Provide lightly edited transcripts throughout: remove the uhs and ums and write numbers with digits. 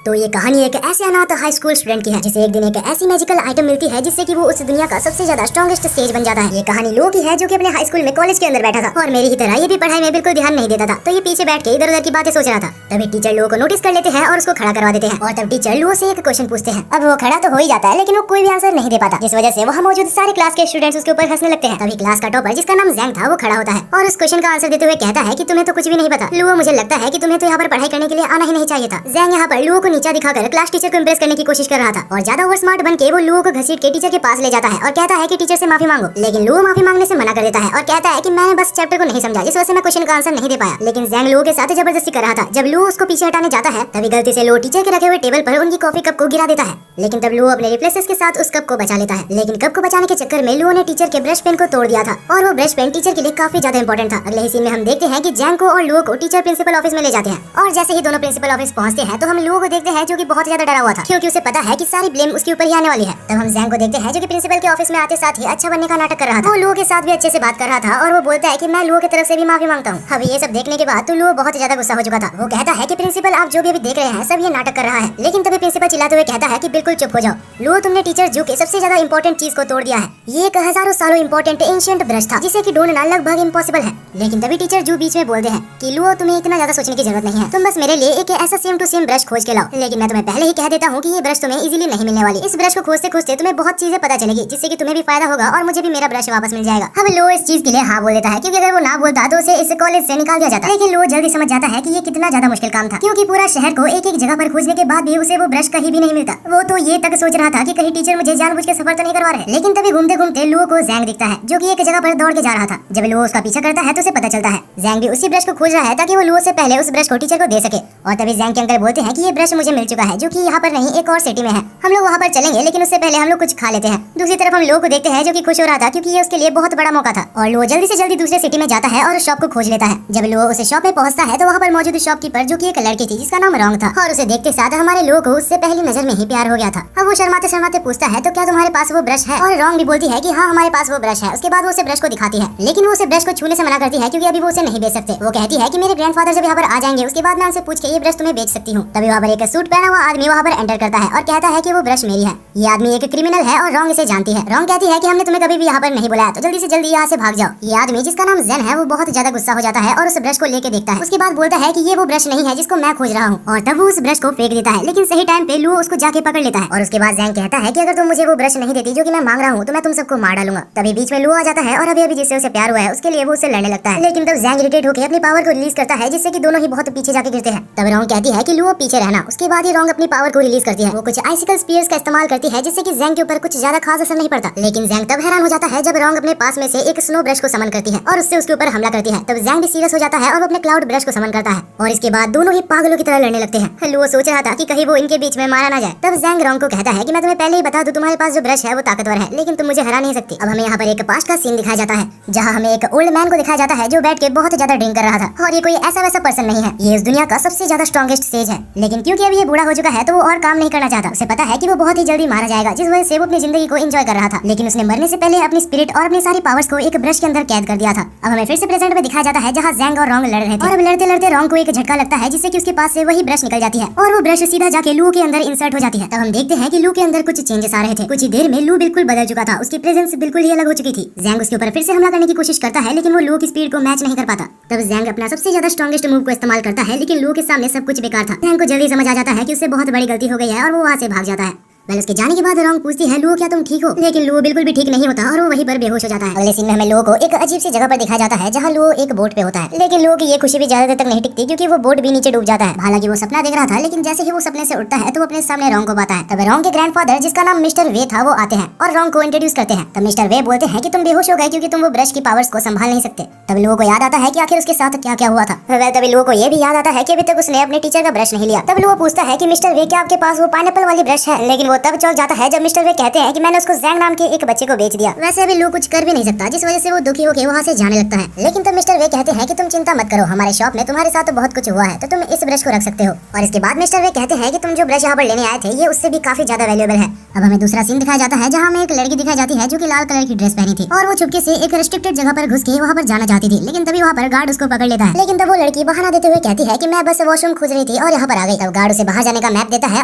तो ये कहानी एक ऐसे अनाथ हाई स्कूल स्टूडेंट की है जिसे एक दिन एक ऐसी मैजिकल आइटम मिलती है जिससे कि वो उस दुनिया का सबसे ज्यादा स्ट्रॉन्गेस्ट स्टेज बन जाता है। ये कहानी लो की है जो कि अपने हाई स्कूल में कॉलेज के अंदर बैठा था और मेरी ही तरह ये भी पढ़ाई में बिल्कुल ध्यान नहीं देता था। तो ये पीछे बैठ के इधर उधर की बातें सोच रहा था। तभी टीचर लो को नोटिस कर लेते हैं और उसको खड़ा करवा देते हैं और तब टीचर लो से एक क्वेश्चन पूछते हैं। अब वो खड़ा तो हो ही जाता है लेकिन वो कोई भी आंसर नहीं दे पाता, जिस वजह से वहाँ मौजूद सारे क्लास के स्टूडेंट्स उसके ऊपर हंसने लगते हैं। तभी क्लास का टॉपर जिसका नाम जैंग था वो खड़ा होता है और उस क्वेश्चन का आंसर देते हुए कहता है कि तुम्हें तो कुछ भी नहीं पता लुओ, मुझे लगता है कि तुम्हें तो यहाँ पर पढ़ाई करने के लिए आना ही नहीं चाहिए था। जैंग यहाँ पर लुओ को नीचा दिखाकर क्लास टीचर को इम्प्रेस करने की कोशिश कर रहा था और ज्यादा ओवर स्मार्ट बन के वो लुओ को घसीट के टीचर के पास ले जाता है और कहता है कि टीचर से माफी मांगो। लेकिन लुओ माफी मांगने से मना कर देता है और कहता है कि मैंने बस चैप्टर को नहीं समझा, जिस वजह से मैं क्वेश्चन का आंसर नहीं दे पाया। लेकिन जैंग लुओ के साथ जबरदस्ती कर रहा था। जब लुओ उसको पीछे हटाने जाता है तभी गलती से लुओ टीचर के रखे हुए टेबल पर उनकी कॉफी कप को गिरा देता है। लेकिन तब लुओ अपने रिफ्लेक्सेस के साथ उस कप को बचा लेता है। लेकिन कप को बचाने के चक्कर में लुओ ने टीचर के ब्रश पेन को तोड़ दिया था और वो ब्रश पेन टीचर के लिए काफी ज्यादा इंपॉर्टेंट था। अगले ही सीन में हम देखते हैं कि जैंग को और लुओ को टीचर प्रिंसिपल ऑफिस में ले जाते हैं और जैसे ही दोनों प्रिंसिपल ऑफिस पहुंचते हैं तो हम लुओ को देखते हैं जो कि बहुत ज्यादा डरा हुआ था क्योंकि उसे पता है कि सारी ब्लेम उसके ऊपर ही आने वाली है। तब हम जैंग को देखते हैं जो कि प्रिंसिपल के ऑफिस में आते साथ ही अच्छा बनने का नाटक कर रहा था। वो लुओ के साथ भी अच्छे से बात कर रहा था और वो बोलता है कि मैं लुओ की तरफ से भी माफी मांगता हूँ। अब ये सब देखने के बाद तो लुओ बहुत ज्यादा गुस्सा हो चुका था। वो कहता है कि प्रिंसिपल आप जो भी अभी देख रहे हैं सब ये नाटक कर रहा है। लेकिन तभी प्रिंसिपल चिल्लाते हुए कहता है कि बिल्कुल चुप हो जाओ लुओ, तुमने टीचर जू के सबसे ज्यादा इंपॉर्टेंट चीज को तोड़ दिया है। ये एक हजारों सालों इंपॉर्टेंट एंशिएंट ब्रश था जिसे कि ढूंढना लगभग इम्पॉसिबल है। लेकिन तभी टीचर जू बीच में बोलते हैं कि लुओ तुम्हें इतना ज्यादा सोचने की जरूरत नहीं है, तुम बस मेरे लिए एक ऐसा सेम टू सेम ब्रश खोज के लाओ। लेकिन मैं तुम्हें पहले ही कह देता हूँ कि ये ब्रश तुम्हें इजीली नहीं मिलने वाली। इस ब्रश को खोजते खोजते तुम्हें बहुत चीजें पता चलेगी जिससे कि तुम्हें भी फायदा होगा और मुझे भी मेरा ब्रश वापस मिल जाएगा। अब लुओ इस चीज के लिए हाँ बोल देता है क्योंकि अगर वो ना बोलता तो उसे इस कॉलेज से निकाल दिया जाता। लेकिन लुओ जल्दी समझ जाता है कि ये कितना ज्यादा मुश्किल काम था क्योंकि पूरा शहर को एक एक जगह पर खोजने के बाद भी उसे वो ब्रश कहीं भी नहीं मिलता। वो तो ये तक सोच रहा था कि कहीं टीचर मुझे जानबूझ के सफर तो नहीं करवा रहे। लेकिन तभी घूमते घूमते लुओ को जैंग दिखता है जो कि एक जगह पर दौड़ के जा रहा था। जब लुओ उसका पीछा करता है तो उसे पता चलता है जैंग भी उसी ब्रश को खोज रहा है ताकि वो लुओ से पहले उस ब्रश को टीचर को दे सके। और तभी जैंग के अंकल बोलते हैं कि ये ब्रश मुझे मिल चुका है जो कि यहाँ पर नहीं एक और सिटी में है, हम लोग वहाँ पर चलेंगे लेकिन उससे पहले हम लोग कुछ खा लेते हैं। दूसरी तरफ हम लुओ को देखते हैं जो कि खुश हो रहा था क्योंकि ये उसके लिए बहुत बड़ा मौका था और लुओ जल्दी से जल्दी दूसरे सिटी में जाता है और उस शॉप को खोज लेता है। जब लुओ उस शॉप में पहुंचता है तो वहाँ पर मौजूद शॉपकीपर जो कि एक लड़की थी जिसका नाम रॉन्ग था और उसे देखते साथ हमारे लुओ को उससे पहली नजर में ही प्यार हो गया था। अब वो शर्माते शर्माते पूछता है तो क्या तुम्हारे पास वो ब्रश है? और रॉन्ग भी बोलती है कि हाँ हमारे पास वो ब्रश है। उसके बाद वो उसे ब्रश को दिखाती है लेकिन वो उसे ब्रश को छूने से मना करती है क्योंकि अभी वो उसे नहीं बेच सकते। वो कहती है कि मेरे ग्रैंडफादर जब यहाँ पर आ जाएंगे उसके बाद मैं उनसे पूछ के ये ब्रश तुम्हें बेच सकती हूँ। तभी वहाँ पर एक सूट पहना हुआ आदमी वहाँ पर एंटर करता है और कहता है कि वो ब्रश मेरी है। ये आदमी एक क्रिमिनल है और रॉन्ग इसे जानती है। रॉन्ग कहती है कि हमने तुम्हें कभी भी यहाँ पर नहीं बुलाया तो जल्दी से जल्दी यहाँ से भाग जाओ। ये आदमी जिसका नाम जेन है वो बहुत ज्यादा गुस्सा हो जाता है और उस ब्रश को लेके देखता है। उसके बाद बोलता है कि ये वो ब्रश नहीं है जिसको मैं खोज रहा हूँ और तब वो उस ब्रश को फेंक देता है। लेकिन सही टाइम पे लुओ उसको जाके पकड़ लेता है और उसके बाद जैंग कहता है कि अगर तुम मुझे वो ब्रश नहीं देती जो कि मैं मांग रहा हूँ तो मैं तुम सबको मार डालूंगा। तभी बीच में लुओ आ जाता है और अभी जिससे उसे प्यार हुआ है उसके लिए वो उससे लड़ने लगता है। लेकिन तब जैंग इरिटेट होकर अपनी पावर को रिलीज करता है जिससे कि दोनों ही बहुत पीछे जाके गिरते हैं। तब रॉन्ग कहती है कि लुओ पीछे रहना। उसके बाद ही रॉन्ग अपनी पावर को रिलीज करती है। वो कुछ आइसिकल स्पीयर्स का इस्तेमाल करती है जिससे कि जैंग के ऊपर कुछ ज्यादा खास असर नहीं पड़ता। लेकिन जैंग तब हैरान हो जाता है जब रॉन्ग अपने पास में से एक स्नो ब्रश को समन करती है और उससे उसके ऊपर हमला करती है। तब जैंग भी सीरियस हो जाता है और वो अपने क्लाउड ब्रश को समन करता है और इसके बाद दोनों ही पागलों की तरह लड़ने लगते हैं। लुओ सोच रहा था कि कहीं वो इनके बीच में मारा ना जाए। तब जैंग रॉन्ग को कहता है कि मैं तुम्हें पहले ही बता दूं तुम्हारे पास जो ब्रश है वो ताकतवर है लेकिन तुम मुझे हरा नहीं सकती। अब हमें यहाँ पर एक पास्ट का सीन दिखाया जाता है जहाँ हमें एक ओल्ड मैन को दिखाया जाता है जो बैठ के बहुत ज्यादा ड्रिंक कर रहा था और ये कोई ऐसा वैसा पर्सन नहीं है, ये इस दुनिया का सबसे ज्यादा स्ट्रॉन्गेस्ट सेज है। लेकिन क्योंकि अभी ये बूढ़ा हो चुका है तो वो और काम नहीं करना चाहता। उसे पता है कि वो बहुत ही जल्दी मारा जाएगा जिस वजह से वो अपनी जिंदगी को एंजॉय कर रहा था। लेकिन उसने मरने से पहले अपनी स्पिरिट और अपनी सारी पावर्स को एक ब्रश के अंदर कैद कर दिया था। अब हमें फिर से प्रेजेंट में दिखाया जाता है जहाँ जैंग और रॉन्ग लड़ रहे थे और अब लड़ते लड़ते रॉन्ग को एक झटका लगता है जिससे कि उसके पास से वही ब्रश निकल जाती है और वो ब्रश सीधा जाके लुओ के अंदर इंसर्ट हो जाती है। तब हम देखते हैं कि लुओ के अंदर कुछ चेंजेस आ रहे थे। कुछ ही देर में लुओ बिल्कुल बदल चुका था, उसकी प्रेजेंस बिल्कुल ही अलग हो चुकी थी। जैंग उसके ऊपर फिर से हमला करने की कोशिश करता है लेकिन वो लुओ की स्पीड को मैच नहीं कर पाता। तब जैंग अपना सबसे ज्यादा स्ट्रॉन्गेस्ट मूव को इस्तेमाल करता है लेकिन लुओ के सामने सब कुछ बेकार था। जैंग को जल्दी समझ आ जाता है कि उससे बहुत बड़ी गलती हो गई है और वो वहाँ से भाग जाता है। वेल उसके जाने के बाद रॉन्ग पूछती है लुओ क्या तुम ठीक हो? लेकिन लुओ बिल्कुल भी ठीक नहीं होता और वो वहीं पर बेहोश हो जाता है। अगले सीन में हमें लुओ को एक अजीब सी जगह पर दिखाया जाता है जहाँ लुओ एक बोट पे होता है। लेकिन लुओ की ये खुशी भी ज्यादा देर तक नहीं टिकती क्योंकि वो बोट भी नीचे डूब जाता है। हालांकि वो सपना देख रहा था लेकिन जैसे ही वो सपने से उठता है तो वो अपने सामने रॉन्ग को पाता है। तब रॉन्ग के ग्रैंडफादर जिसका नाम मिस्टर वे था वो आते हैं और रॉन्ग को इंट्रोड्यूस करते हैं। तब मिस्टर वे बोलते हैं कि तुम बेहोश हो गए क्योंकि तुम वो ब्रश की पावर्स को संभाल नहीं सकते। तब लुओ को याद आता है कि आखिर उसके साथ क्या क्या हुआ था। वेल तभी लुओ को ये भी याद आता है कि अभी तक उसने अपने टीचर का ब्रश नहीं लिया। तब लुओ पूछता है कि मिस्टर वे क्या आपके पास वो पाइनएप्पल वाली ब्रश है? लेकिन वो वो तब चौंक जाता है जब मिस्टर वे कहते हैं कि मैंने उसको जैंग नाम के एक बच्चे को बेच दिया। वैसे अभी लू कुछ कर भी नहीं सकता, जिस वजह से वो दुखी होकर वहाँ से जाने लगता है। लेकिन तब मिस्टर वे कहते हैं कि तुम चिंता मत करो, हमारे शॉप में तुम्हारे साथ तो बहुत कुछ हुआ है, तो तुम इस ब्रश को रख सकते हो। और इसके बाद मिस्टर वे कहते हैं कि तुम जो ब्रश यहाँ पर लेने आए थे ये उससे भी काफी ज्यादा वैल्यूएबल है। अब हमें दूसरा सीन दिखाया जाता है जहाँ हमें एक लड़की दिखाई जाती है जो कि लाल कलर की ड्रेस पहनी थी और वो चुपके से एक रेस्ट्रिक्टेड जगह पर घुस के वहाँ पर जाना चाहती थी। लेकिन तभी वहाँ पर गार्ड उसको पकड़ लेता है। लेकिन तब वो लड़की बहाना देते हुए कहती है कि मैं बस वॉशरूम खोज रही थी और यहाँ पर आ गई। तब गार्ड उसे बाहर जाने का मैप देता है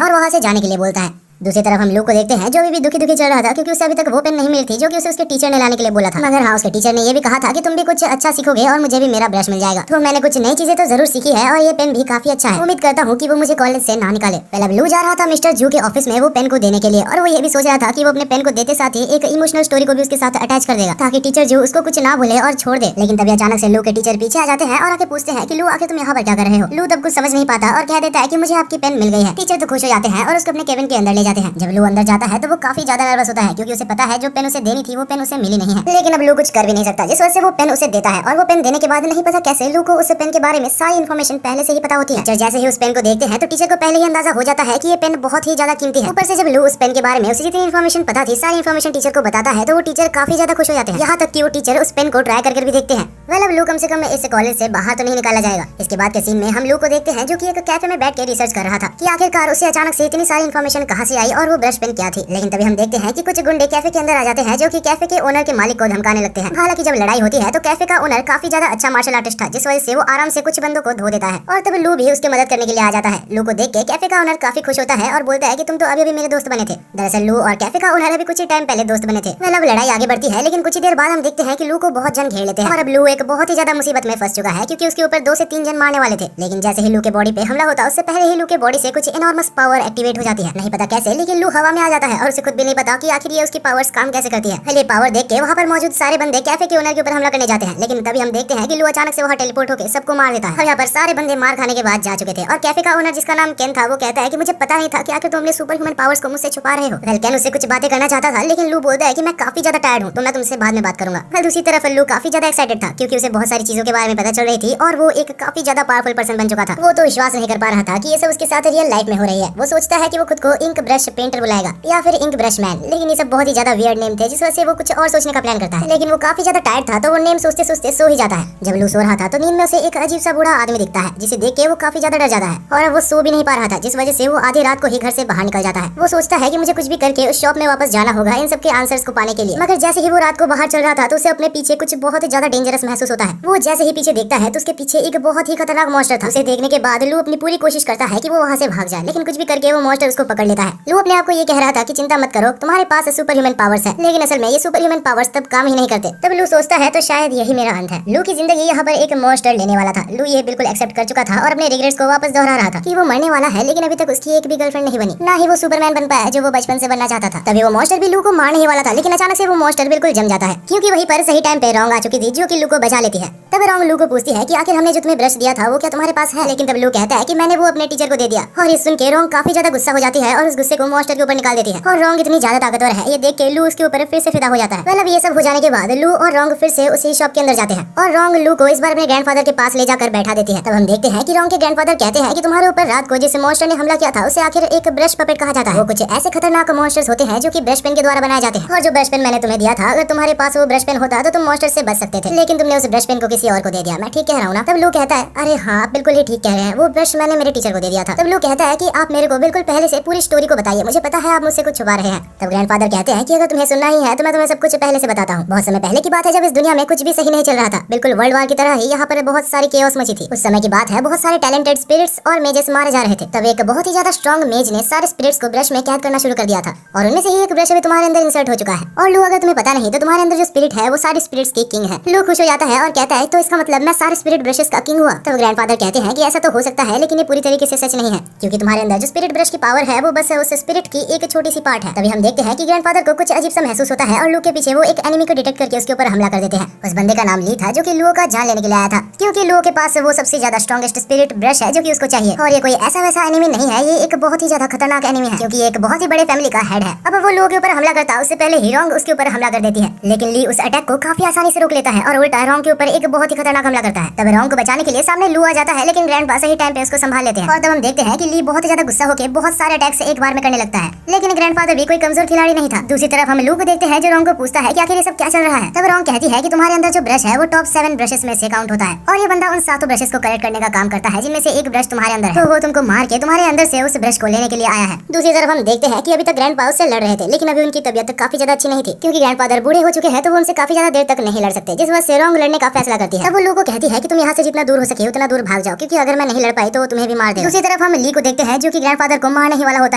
और वहाँ से जाने के लिए बोलता है। दूसरी तरफ हम लू को देखते हैं जो भी दुखी दुखी चल रहा था क्योंकि उसे अभी तक वो पेन नहीं मिली थी जो कि उसे उसके टीचर ने लाने के लिए बोला था। मगर हाँ, उसके टीचर ने ये भी कहा था कि तुम भी कुछ अच्छा सीखोगे और मुझे भी मेरा ब्रश मिल जाएगा। तो मैंने कुछ नई चीजें तो जरूर सीखी है और ये पेन भी काफी अच्छा है। उम्मीद करता हूँ कि वो मुझे कॉलेज से ना निकाले। पहले अब लू जा रहा था मिस्टर जू के ऑफिस में वो पेन को देने के लिए और वो ये भी सोच रहा था कि वो अपने पेन को देते साथ ही एक इमोशनल स्टोरी को भी उसके साथ अटैच कर देगा ताकि टीचर जू उसको कुछ ना भूले और छोड़ दे। लेकिन तभी अचानक से लू के टीचर पीछे आ जाते हैं और आके पूछते हैं कि लू आखिर तुम यहाँ पर क्या कर रहे हो। लू तब कुछ समझ नहीं पाता और कह देता है कि मुझे आपकी पेन मिल गई है। टीचर तो खुश हो जाते हैं और उसको अपने केबिन के अंदर ले जाते हैं। जब लू अंदर जाता है तो वो काफी ज्यादा नर्वस होता है क्योंकि उसे पता है जो पेन उसे देनी थी वो पेन उसे मिली नहीं है। लेकिन अब लू कुछ कर भी नहीं सकता, जिस वजह से वो पेन उसे देता है और वो पेन देने के बाद नहीं पता कैसे लू को उस पेन के बारे में सारी इन्फॉर्मेशन पहले से ही पता होती है। जैसे ही उस पेन को देखते हैं तो टीचर को पहले ही अंदाजा हो जाता है कि ये पेन बहुत ही ज्यादा कीमती है। ऊपर से जब लू उस पेन के बारे में उसे जितनी इन्फॉर्मेशन पता थी सारी इन्फॉर्मेशन टीचर को बताता है तो वो टीचर काफी ज्यादा खुश हो जाते हैं। यहाँ तक कि वो टीचर उस पेन को ट्राई करके भी देखते हैं। वेल अब लू कम से कम इस कॉलेज से बाहर तो नहीं निकाला जाएगा। इसके बाद के सीन में हम लू को देखते हैं जो कि एक कैफे में बैठ के रिसर्च कर रहा था कि आखिरकार उसे अचानक से इतनी सारी इन्फॉर्मेशन कहाँ से आई और वो ब्रश पेन क्या थी। लेकिन तभी हम देखते हैं कि कुछ गुंडे कैफे के अंदर आ जाते हैं जो कि कैफे के ओनर के मालिक को धमकाने लगते हैं। हालांकि जब लड़ाई होती है तो कैफे का ओनर काफी ज्यादा अच्छा मार्शल आर्टिस्ट था जिस वजह से वो आराम से कुछ बंदों को धो देता है और तब लू भी उसकी मदद करने के लिए आ जाता है। लू को देख के कैफे का ओनर काफी खुश होता है और बोलता है कि तुम तो अभी अभी मेरे दोस्त बने थे। दरअसल लू और कैफे का ओनर अभी कुछ ही टाइम पहले दोस्त बने थे। अब लड़ाई आगे बढ़ती है लेकिन कुछ ही देर बाद हम देखते हैं कि लू को बहुत जन घेर लेते हैं और अब लू एक बहुत ही ज्यादा मुसीबत में फंस चुका है क्योंकि उसके ऊपर 2 से 3 जन मारने वाले थे। लेकिन जैसे ही लू के बॉडी पे हमला होता उससे पहले ही लू के बॉडी से कुछ एनॉर्मस पावर एक्टिवेट हो जाती है। नहीं पता कैसे लेकिन लू हवा में आ जाता है और उसे खुद भी नहीं पता कि आखिर ये उसकी पावर्स काम कैसे करती है। पहले पावर देख के वहाँ पर मौजूद सारे बंदे कैफे के ओनर के ऊपर हमला करने जाते हैं। लेकिन तभी हम देखते हैं कि लू अचानक से वहाँ टेलीपोर्ट होकर सबको मार देता है और यहाँ पर सारे बंदे मार खाने के बाद जा चुके थे। और कैफे का ओनर जिसका नाम केन था वो कहता है कि मुझे पता नहीं था कि आखिर तुम अपने सुपर ह्यूमन पावर्स को मुझसे छुपा रहे हो। वेल केन उससे कुछ बातें करना चाहता था लेकिन लू बोलता है कि मैं काफी ज्यादा टायर्ड हूँ तो मैं तुमसे बाद में बात करूंगा। वेल दूसरी तरफ लू काफी ज्यादा एक्साइटेड था क्योंकि उसे बहुत सारी चीजों के बारे में पता चल रही थी और वो एक काफी ज्यादा पावरफुल पर्सन बन चुका था। वो तो विश्वास नहीं कर पा रहा था कि ये सब उसके साथ रियल लाइफ में हो रही है। वो सोचता है कि वो खुद को इंक ब्रश पेंटर बुलाएगा या फिर इंक ब्रश मैन, लेकिन ये सब बहुत ही ज्यादा वियर्ड नेम थे जिस वजह से वो कुछ और सोचने का प्लान करता है। लेकिन वो काफी ज्यादा टायर्ड था तो वो नेम सोचते सोचते सो ही जाता है। जब लू सो रहा था तो नींद में उसे एक अजीब सा बूढ़ा आदमी दिखता है जिसे देख के वो काफी ज्यादा डर जाता है और अब वो सो भी नहीं पा रहा था जिस वजह से वो आधी रात को ही घर से बाहर निकल जाता है। वो सोचता है कि मुझे कुछ भी करके उस शॉप में वापस जाना होगा इन सब के आंसर्स को पाने के लिए। मगर जैसे ही वो रात को बाहर चल रहा था तो उसे अपने पीछे कुछ बहुत ज्यादा डेंजरस महसूस होता है। वो जैसे ही पीछे देखता है तो उसके पीछे एक बहुत ही खतरनाक मॉन्स्टर था। उसे देखने के बाद लू अपनी पूरी कोशिश करता है कि वो वहाँ से भाग जाए लेकिन कुछ भी करके वो मॉन्स्टर उसको पकड़ लेता है। लू अपने आप को ये कह रहा था कि चिंता मत करो तुम्हारे पास सुपर ह्यूमन पावर्स है, लेकिन असल में ये सुपर ह्यूमन पावर्स तब काम ही नहीं करते। तब लू सोचता है तो शायद यही मेरा अंत है। लू की जिंदगी यहाँ पर एक मॉन्स्टर लेने वाला था। लू ये बिल्कुल एक्सेप्ट कर चुका था और अपने रिग्रेट्स को वापस दोहरा रहा था कि वो मरने वाला है लेकिन अभी तक उसकी एक भी गर्लफ्रेंड नहीं बनी, ना ही वो सुपरमैन बन पाया जो वो बचपन से बनना चाहता था। तभी वो मॉन्स्टर भी लू को मारने ही वाला था लेकिन अचानक से वो मॉन्स्टर बिल्कुल जम जाता है क्योंकि वहीं पर सही टाइम पे रॉन्ग आ चुकी थी जो कि लू को बचा लेती है। तब रॉन्ग लू को पूछती है कि आखिर हमने जो तुम्हें ब्रश दिया था वो क्या तुम्हारे पास है। लेकिन तब लू कहता है कि मैंने वो अपने टीचर को दे दिया और ये सुन के रॉन्ग काफी ज्यादा गुस्सा हो जाती है और उस गुस्से को मॉन्स्टर के ऊपर निकाल देती है और रॉन्ग इतनी ज्यादा ताकतवर है ये देख के लू उसके ऊपर फिर से फिदा हो जाता है। अब ये सब हो जाने के बाद लू और रॉन्ग फिर से उसी शॉप के अंदर जाते हैं और रॉन्ग लू को इस बार अपने ग्रैंडफादर के पास ले जाकर बैठा देती है। तब हम देखते हैं कि रॉन्ग के ग्रैंडफादर कहते हैं कि तुम्हारे ऊपर रात को जिस मॉन्स्टर ने हमला किया था उसे आखिर एक ब्रश पपेट कहा जाता है। वो कुछ ऐसे खतरनाक मॉन्स्टर्स होते हैं जो कि ब्रश पेन के द्वारा बनाए जाते हैं और जो ब्रश पेन मैंने तुम्हें दिया था अगर तुम्हारे पास वो ब्रश पेन होता तो तुम मॉन्स्टर से बच सकते थे, लेकिन तुमने उस ब्रश पेन को किसी और को दे दिया। मैं ठीक कह रहा हूँ ना? तब लू कहता है अरे हाँ बिल्कुल ही ठीक कह रहे हैं, वो ब्रश मैंने मेरे टीचर को दे दिया था। तब लू कहता है कि आप मेरे को बिल्कुल पहले से पूरी स्टोरी को बताइए, मुझे पता है आप मुझसे कुछ छुपा रहे हैं। तब ग्रैंडफादर कहते हैं कि अगर तुम्हें सुनना ही है तो मैं तुम्हें सब कुछ पहले से बताता हूँ। बहुत समय पहले की बात है जब इस दुनिया में कुछ भी सही नहीं चल रहा था, बिल्कुल वर्ल्ड वार की तरह ही यहाँ पर बहुत सारी केओस मची थी। उस समय की बात है, बहुत सारे टैलेंटेड स्पिरिट्स और मेजेस मारे जा रहे थे। तब एक बहुत ही ज्यादा स्ट्रॉन्ग मेज ने सारे स्पिरिट्स को ब्रश में कैद करना शुरू कर दिया था और उनमें से ही एक ब्रश अभी तुम्हारे अंदर इंसर्ट हो चुका है। और लू अगर तुम्हें पता नहीं तो तुम्हारे अंदर जो स्पिरिट है वो सारे स्पिरिट्स की किंग है। लू खुश हो जाता है और कहता है तो इसका मतलब मैं सारे स्पिरिट ब्रशेस का किंग हुआ। तब ग्रैंडफादर कहते हैं कि ऐसा तो हो सकता है लेकिन ये पूरी तरीके से सच नहीं है क्योंकि तुम्हारे अंदर जो स्पिरिट ब्रश की पावर है वो बस उस स्पिरिट की एक छोटी सी पार्ट है। तभी हम देखते हैं कि ग्रैंडफादर को कुछ अजीब सा महसूस होता है और लू के पीछे वो एक एनिमी को डिटेक्ट करके उसके ऊपर हमला कर देते हैं। उस बंदे का नाम ली था जो कि लू का जान लेने के लिए आया था क्योंकि लू के पास वो सबसे ज्यादा स्ट्रॉन्गेस्ट स्पिरिट ब्रश है जो कि उसको चाहिए। और ये कोई ऐसा वैसा एनिमी नहीं है, ये एक बहुत ही ज्यादा खतरनाक एनिमी है क्योंकि एक बहुत ही बड़े फैमिली का हेड है। अब वो लू के ऊपर हमला करता है उससे पहले ही रॉन्ग उसके ऊपर हमला कर देती है, लेकिन ली उस अटैक को काफी आसानी से रोक लेता है और उल्टा रॉन्ग के ऊपर एक बहुत ही खतरनाक हमला करता है। तब रॉन्ग को बचाने के लिए सामने लू आ जाता है लेकिन ग्रैंडपा सही टाइम पे उसको संभाल लेते हैं और तब हम देखते हैं कि ली बहुत ज्यादा गुस्सा होकर बहुत सारे अटैक्स एक बार में में करने लगता है। लेकिन ग्रैंडफादर भी कोई कमजोर खिलाड़ी नहीं था। दूसरी तरफ हम लू को देखते हैं जो रोंग को पूछता है कि आखिर ये सब क्या चल रहा है। तब रोंग कहती है कि तुम्हारे अंदर जो ब्रश है वो टॉप 7 ब्रशेस में से काउंट होता है और ये बंदा उन 7 ब्रशेस को कलेक्ट करने का काम करता है जिनमें से एक ब्रश तुम्हारे अंदर है, तो वो तुमको मार के तुम्हारे अंदर से उस ब्रश को लेने के लिए आया है। दूसरी तरफ हम देखते हैं कि अभी तक ग्रैंडपा उससे लड़ रहे थे, लेकिन अभी उनकी तबियत काफी ज्यादा अच्छी नहीं थी क्योंकि ग्रैंडफादर बूढ़े हो चुके हैं, तो वो उनसे काफी ज्यादा देर तक नहीं लड़ सकते, जिस वजह से रोंग लड़ने का फैसला करती है। तब वो लू को कहती है कि तुम यहाँ से जितना दूर हो सके उतना दूर भाग जाओ, क्योंकि अगर मैं नहीं लड़ पाई तो तुम्हें भी मार देगा। दूसरी तरफ हम ली को देखते हैं जो कि ग्रैंडफादर को मारने ही वाला होता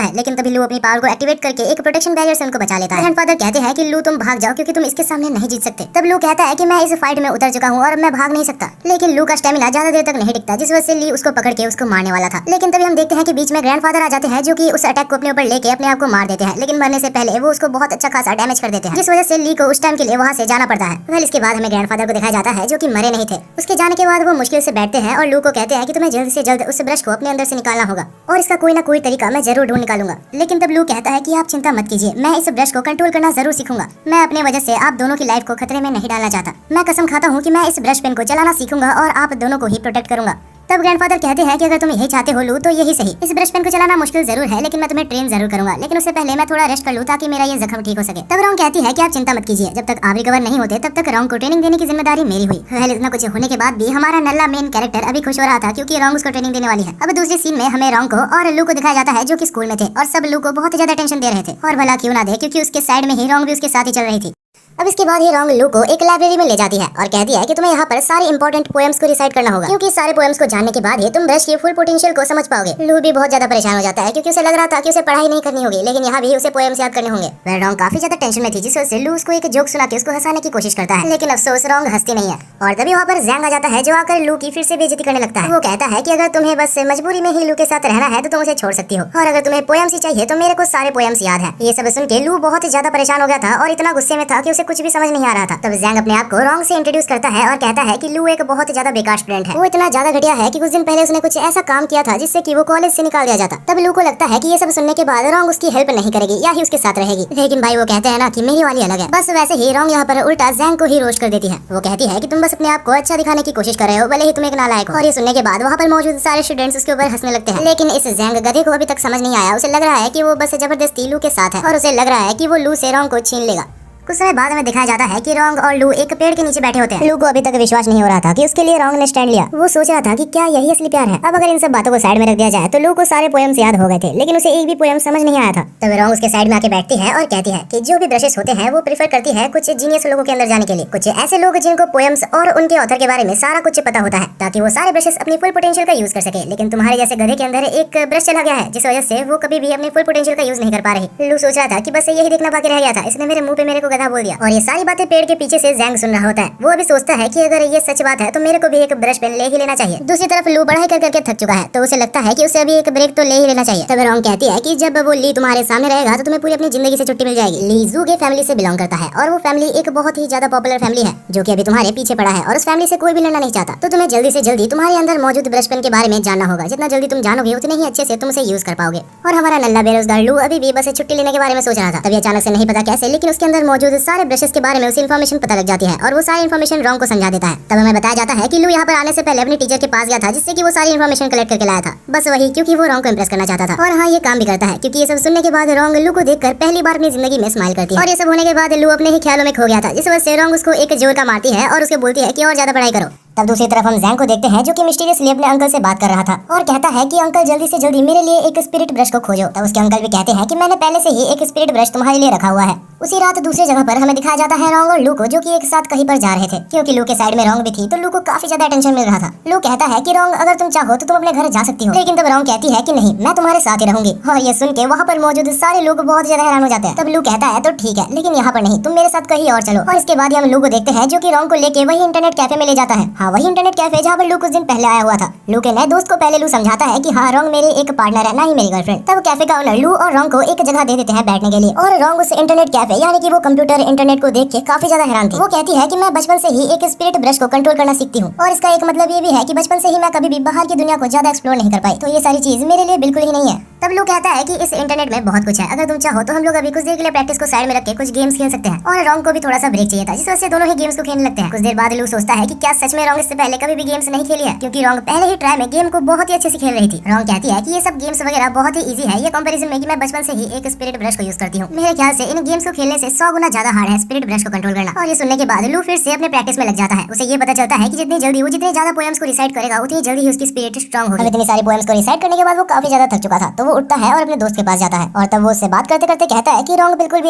है, लेकिन तभी लू अपनी पावर को एक्टिवेट करके एक प्रोटेक्शन बैरियर से उनको बचा लेता है। ग्रैंडफादर कहते हैं कि लू तुम भाग जाओ क्योंकि तुम इसके सामने नहीं जीत सकते। तब लू कहता है कि मैं इस फाइट में उतर चुका हूँ और मैं भाग नहीं सकता, लेकिन लू का स्टेमिना ज्यादा देर तक नहीं टिकता, जिस वजह से ली उसको पकड़ के उसको मारने वाला था। लेकिन तभी हम देखते हैं कि बीच में ग्रैंडफादर आ जाते हैं जो कि उस अटैक को अपने ऊपर लेके अपने आप को मार देते हैं, लेकिन मरने से पहले वो उसको बहुत अच्छा खासा डैमेज कर देते हैं, जिस वजह से ली को उस टाइम के लिए वहाँ से जाना पड़ता है। वेल इसके बाद हमें ग्रैंडफादर को दिखाया जाता है जो कि मरे नहीं थे। उसके जाने के बाद वो मुश्किल से बैठते हैं और लू को कहते हैं कि तुम्हें जल्द से जल्द उस ब्रश को अपने अंदर से निकालना होगा और इसका कोई ना कोई तरीका मैं जरूर ढूंढ निकालूंगा। लेकिन तब लू कहता है कि आप चिंता मत कीजिए, मैं इस ब्रश को कंट्रोल करना जरूर सीखूंगा। मैं अपने वजह से आप दोनों की लाइफ को खतरे में नहीं डालना चाहता। मैं कसम खाता हूँ कि मैं इस ब्रश पेन को चलाना सीखूंगा और आप दोनों को ही प्रोटेक्ट करूंगा। तब ग्रैंडफादर कहते हैं कि अगर तुम यही चाहते हो लू तो यही सही। इस ब्रश पेन को चलाना मुश्किल जरूर है, लेकिन मैं तुम्हें ट्रेन जरूर करूंगा, लेकिन उससे पहले मैं थोड़ा रेस्ट कर लूं ताकि मेरा ये जख्म ठीक हो सके। तब रोंग कहती है कि आप चिंता मत कीजिए, जब तक आप रिकवर नहीं होते तब तक रोंग को ट्रेनिंग देने की जिम्मेदारी मेरी हुई। वेल इतना कुछ होने के बाद भी हमारा नल्ला मेन कैरेक्टर अभी खुश हो रहा था क्योंकि रोंग उसको ट्रेनिंग देने वाली है। अब दूसरी सीन में हमें रोंग को और लू को दिखाया जाता है जो कि स्कूल में थे और सब लू को बहुत ज्यादा टेंशन दे रहे थे, और भला क्यों ना दे क्योंकि उसके साइड में ही रोंग भी उसके साथ ही चल रही थी। अब इसके बाद ही रोंग लू को एक लाइब्रेरी में ले जाती है और कहती है कि तुम्हें यहाँ पर सारे इंपॉर्टेंट पोएम्स को रिसाइट करना होगा, क्योंकि सारे पोएम्स को जानने के बाद ही तुम ब्रश की फुल पोटेंशियल को समझ पाओगे। लू भी बहुत ज्यादा परेशान हो जाता है क्योंकि उसे लग रहा था कि उसे पढ़ाई नहीं करनी होगी, लेकिन यहाँ भी उसे पोएम्स याद करने होंगे। वह रोंग काफी ज्यादा टेंशन में थी, जिस वजह से लू उसको एक जोक सुना के उसको हंसाने की कोशिश करता है, लेकिन अफसोस रोंग हंसती नहीं है। और तभी वहाँ पर जैंग आ जाता है जो आकर लू की फिर से बेइज्जती करने लगता है। वो कहता है कि अगर तुम्हें बस मजबूरी में ही लू के साथ रहना है तो तुम उसे छोड़ सकती हो, और अगर तुम्हें पोएम्स ही चाहिए तो मेरे को सारे पोएम्स याद है। ये सब सुन के लू बहुत ज्यादा परेशान हो गया था और इतना गुस्से में था कि उसे कुछ भी समझ नहीं आ रहा था। तब जैंग अपने आप को रोंग से इंट्रोड्यूस करता है और कहता है कि लू एक बहुत ज्यादा बेकार स्टूडेंट है। वो इतना ज्यादा घटिया है कि कुछ दिन पहले उसने कुछ ऐसा काम किया था जिससे कि वो कॉलेज से निकाल दिया जाता। तब लू को लगता है कि ये सब सुनने के बाद रोंग उसकी हेल्प नहीं करेगी या ही उसके साथ रहेगी, लेकिन भाई वो कहते हैं ना कि मेरी वाली अलग है। बस वैसे ही रोंग यहाँ पर उल्टा जैंग को ही रोस्ट कर देती है। वो कहती है कि तुम बस अपने आप को अच्छा दिखाने की कोशिश कर रहे हो, भले ही तुम एक नालायक हो। और ये सुनने के बाद वहाँ पर मौजूद सारे स्टूडेंट्स उसके ऊपर हंसने लगते हैं, लेकिन इस जैंग गधे को अभी तक समझ नहीं आया। उसे लग रहा है कि वो बस जबरदस्ती लू के साथ है और उसे लग रहा है कि वो लू से रोंग को छीन लेगा। कुछ समय बाद हमें दिखाया जाता है कि रोंग और लू एक पेड़ के नीचे बैठे होते हैं। लू को अभी तक विश्वास नहीं हो रहा था कि उसके लिए रोंग ने स्टैंड लिया। वो सोच रहा था कि क्या यही असली प्यार है। अब अगर इन सब बातों को साइड में रख दिया जाए तो लू को सारे पोएम्स याद हो गए थे, लेकिन उसे एक भी पोएम समझ नहीं आया था। तब रोंग उसके साइड में आके बैठती है और कहती है कि जो भी ब्रशेस होते हैं वो प्रीफर करती है कुछ जीनियस लोगों के अंदर जाने के लिए, कुछ ऐसे लोग जिनको पोएम्स और उनके ऑथर के बारे में सारा कुछ पता होता है, ताकि वो सारे ब्रशेस अपनी फुल पोटेंशियल का यूज कर सके। लेकिन तुम्हारे जैसे गधे के अंदर एक ब्रश चला गया है, जिस वजह से वो कभी भी अपने फुल पोटेंशियल का यूज नहीं कर पा रही। लू सोच रहा था कि बस यही देखना बाकी रह गया था, इसने मेरे मुंह पे मेरे को गधा बोल दिया। और ये सारी बातें पेड़ के पीछे से जैंग सुन रहा होता है। वो अभी सोचता है कि अगर ये सच बात है तो मेरे को भी एक ब्रश पेन ले ही लेना चाहिए। दूसरी तरफ लू पढ़ाई कर करके थक चुका है, तो उसे लगता है कि उसे अभी एक ब्रेक तो ले ही लेना चाहिए। तब रोंग कहती है कि जब वो ली तुम्हारे सामने रहेगा तो तुम्हें पूरी अपनी जिंदगी से छुट्टी मिल जाएगी। ली जू के फैमिली से बिलोंग करता है और वो फैमिली एक बहुत ही ज्यादा पॉपुलर फैमिली है जो कि अभी तुम्हारे पीछे पड़ा है, और उस फैमिली से कोई भी लड़ना नहीं चाहता। तो तुम्हें जल्दी से जल्दी तुम्हारे अंदर मौजूद ब्रश पेन के बारे में जानना होगा। जितना जल्दी तुम जानोगे उतने ही अच्छे से तुम उसे यूज कर पाओगे। और हमारा नल्ला बेरोजगार लू अभी भी बस छुट्टी लेने के बारे में सोच रहा था। तभी अचानक से नहीं पता कैसे, लेकिन उसके अंदर मौजूद सारे ब्रशेस के बारे में उसे इन्फॉर्मेशन पता लग जाती है और वो सारी इन्फॉर्मेशन रोंग को समझा देता है। तब हमें बताया जाता है कि लू यहाँ पर आने से पहले अपनी टीचर के पास गया था, जिससे कि वो सारी इन्फॉर्मेशन कलेक्ट करके लाया था। बस वही, क्योंकि वो रोंग को इम्प्रेस करना चाहता था। और हाँ, ये काम भी करता है, क्योंकि ये सब सुनने के बाद रोंग लू को देखकर पहली बार अपनी जिंदगी में स्माइल करती है। और ये सब होने के बाद लू अपने ही ख्यालों में खो गया था, जिस वजह से रोंग उसको एक जोर का मारती है और उसको बोलती है कि और ज्यादा पढ़ाई करो। तब दूसरी तरफ हम जैंग को देखते हैं जो कि मिस्टीरियसली अपने अंकल से बात कर रहा था और कहता है कि अंकल जल्दी से जल्दी मेरे लिए एक स्पिरिट ब्रश को खोजो। तब उसके अंकल भी कहते हैं कि मैंने पहले से ही एक स्पिरिट ब्रश तुम्हारे लिए रखा हुआ है। उसी रात दूसरी जगह पर हमें दिखाया जाता है रोंग और लू को, जो कि एक साथ कहीं पर जा रहे थे। क्योंकि लू के साइड में रोंग भी थी तो लू को काफी ज्यादा टेंशन मिल रहा था। लू कहता है कि रोंग अगर तुम चाहो तो तुम अपने घर जा सकती हो, लेकिन तब रोंग कहती है कि नहीं, मैं तुम्हारे साथ ही रहूंगी। और ये सुन के वहाँ पर मौजूद सारे लोग बहुत ज्यादा हैरान हो जाते हैं। तब लू कहता है तो ठीक है, लेकिन यहाँ पर नहीं, तुम मेरे साथ कहीं और चलो। और इसके बाद हम लू को देखते हैं जो कि रोंग को लेके वही इंटरनेट कैफे में ले जाता है। हाँ, वही इंटरनेट कैफे जहाँ पर लू कुछ दिन पहले आया हुआ था। लू के नए दोस्त को पहले लू समझाता है कि हाँ, रोंग मेरे एक पार्टनर है, ना ही मेरी गर्लफ्रेंड। तब कैफे का ओनर लू और रोंग को एक जगह दे देते हैं बैठने के लिए, और रोंग उस इंटरनेट कैफे यानी कि वो कंप्यूटर इंटरनेट को देख के काफी ज्यादा हैरान थी। वो कहती है कि मैं बचपन से ही एक स्पिरिट ब्रश को कंट्रोल करना सीखती हूँ और इसका एक मतलब ये भी है कि बचपन से ही मैं कभी भी बाहर की दुनिया को ज्यादा एक्सप्लोर नहीं कर पाई, तो ये सारी चीज मेरे लिए बिल्कुल ही नहीं है। तब लू कहता है कि इस इंटरनेट में बहुत कुछ है, अगर तुम चाहो तो हम लोग अभी कुछ देर के लिए प्रैक्टिस को साइड में रख के कुछ गेम्स खेल सकते हैं। और रॉन्ग को भी थोड़ा सा ब्रेक चाहिए था, जिस वजह से दोनों ही गेम्स को खेलने लगते हैं। कुछ देर बाद लू सोचता है कि क्या सच में रॉन्ग इससे पहले कभी भी गेम्स नहीं खेली है, क्योंकि रॉन्ग पहले ही ट्राई में गेम को बहुत ही अच्छे से खेल रही थी। रॉन्ग कहती है कि ये सब गेम्स वगैरह बहुत ही इजी है, ये कंपैरिजन में कि मैं बचपन से ही एक स्पिरिट ब्रश को यूज करती हूँ। मेरे ख्याल से इन गेम्स को खेलने से 100 गुना ज्यादा हार्ड है स्पिरिट ब्रश को कंट्रोल करना। और ये सुनने के बाद लू फिर से अपने प्रैक्टिस में लग जाता है। उसे ये पता चलता है कि जितनी जल्दी वो जितने ज्यादा पोएम्स को रिसाइट करेगा उतनी जल्दी ही उसकी स्पिरिट स्ट्रांग होगी। इतनी सारी पोएम्स को रिसाइट करने के बाद वो काफी ज्यादा थक चुका था, तो वो उठता है और अपने दोस्त के पास जाता है और तब वो उससे बात करते करते कहता है कि रॉन्ग बिल्कुल भी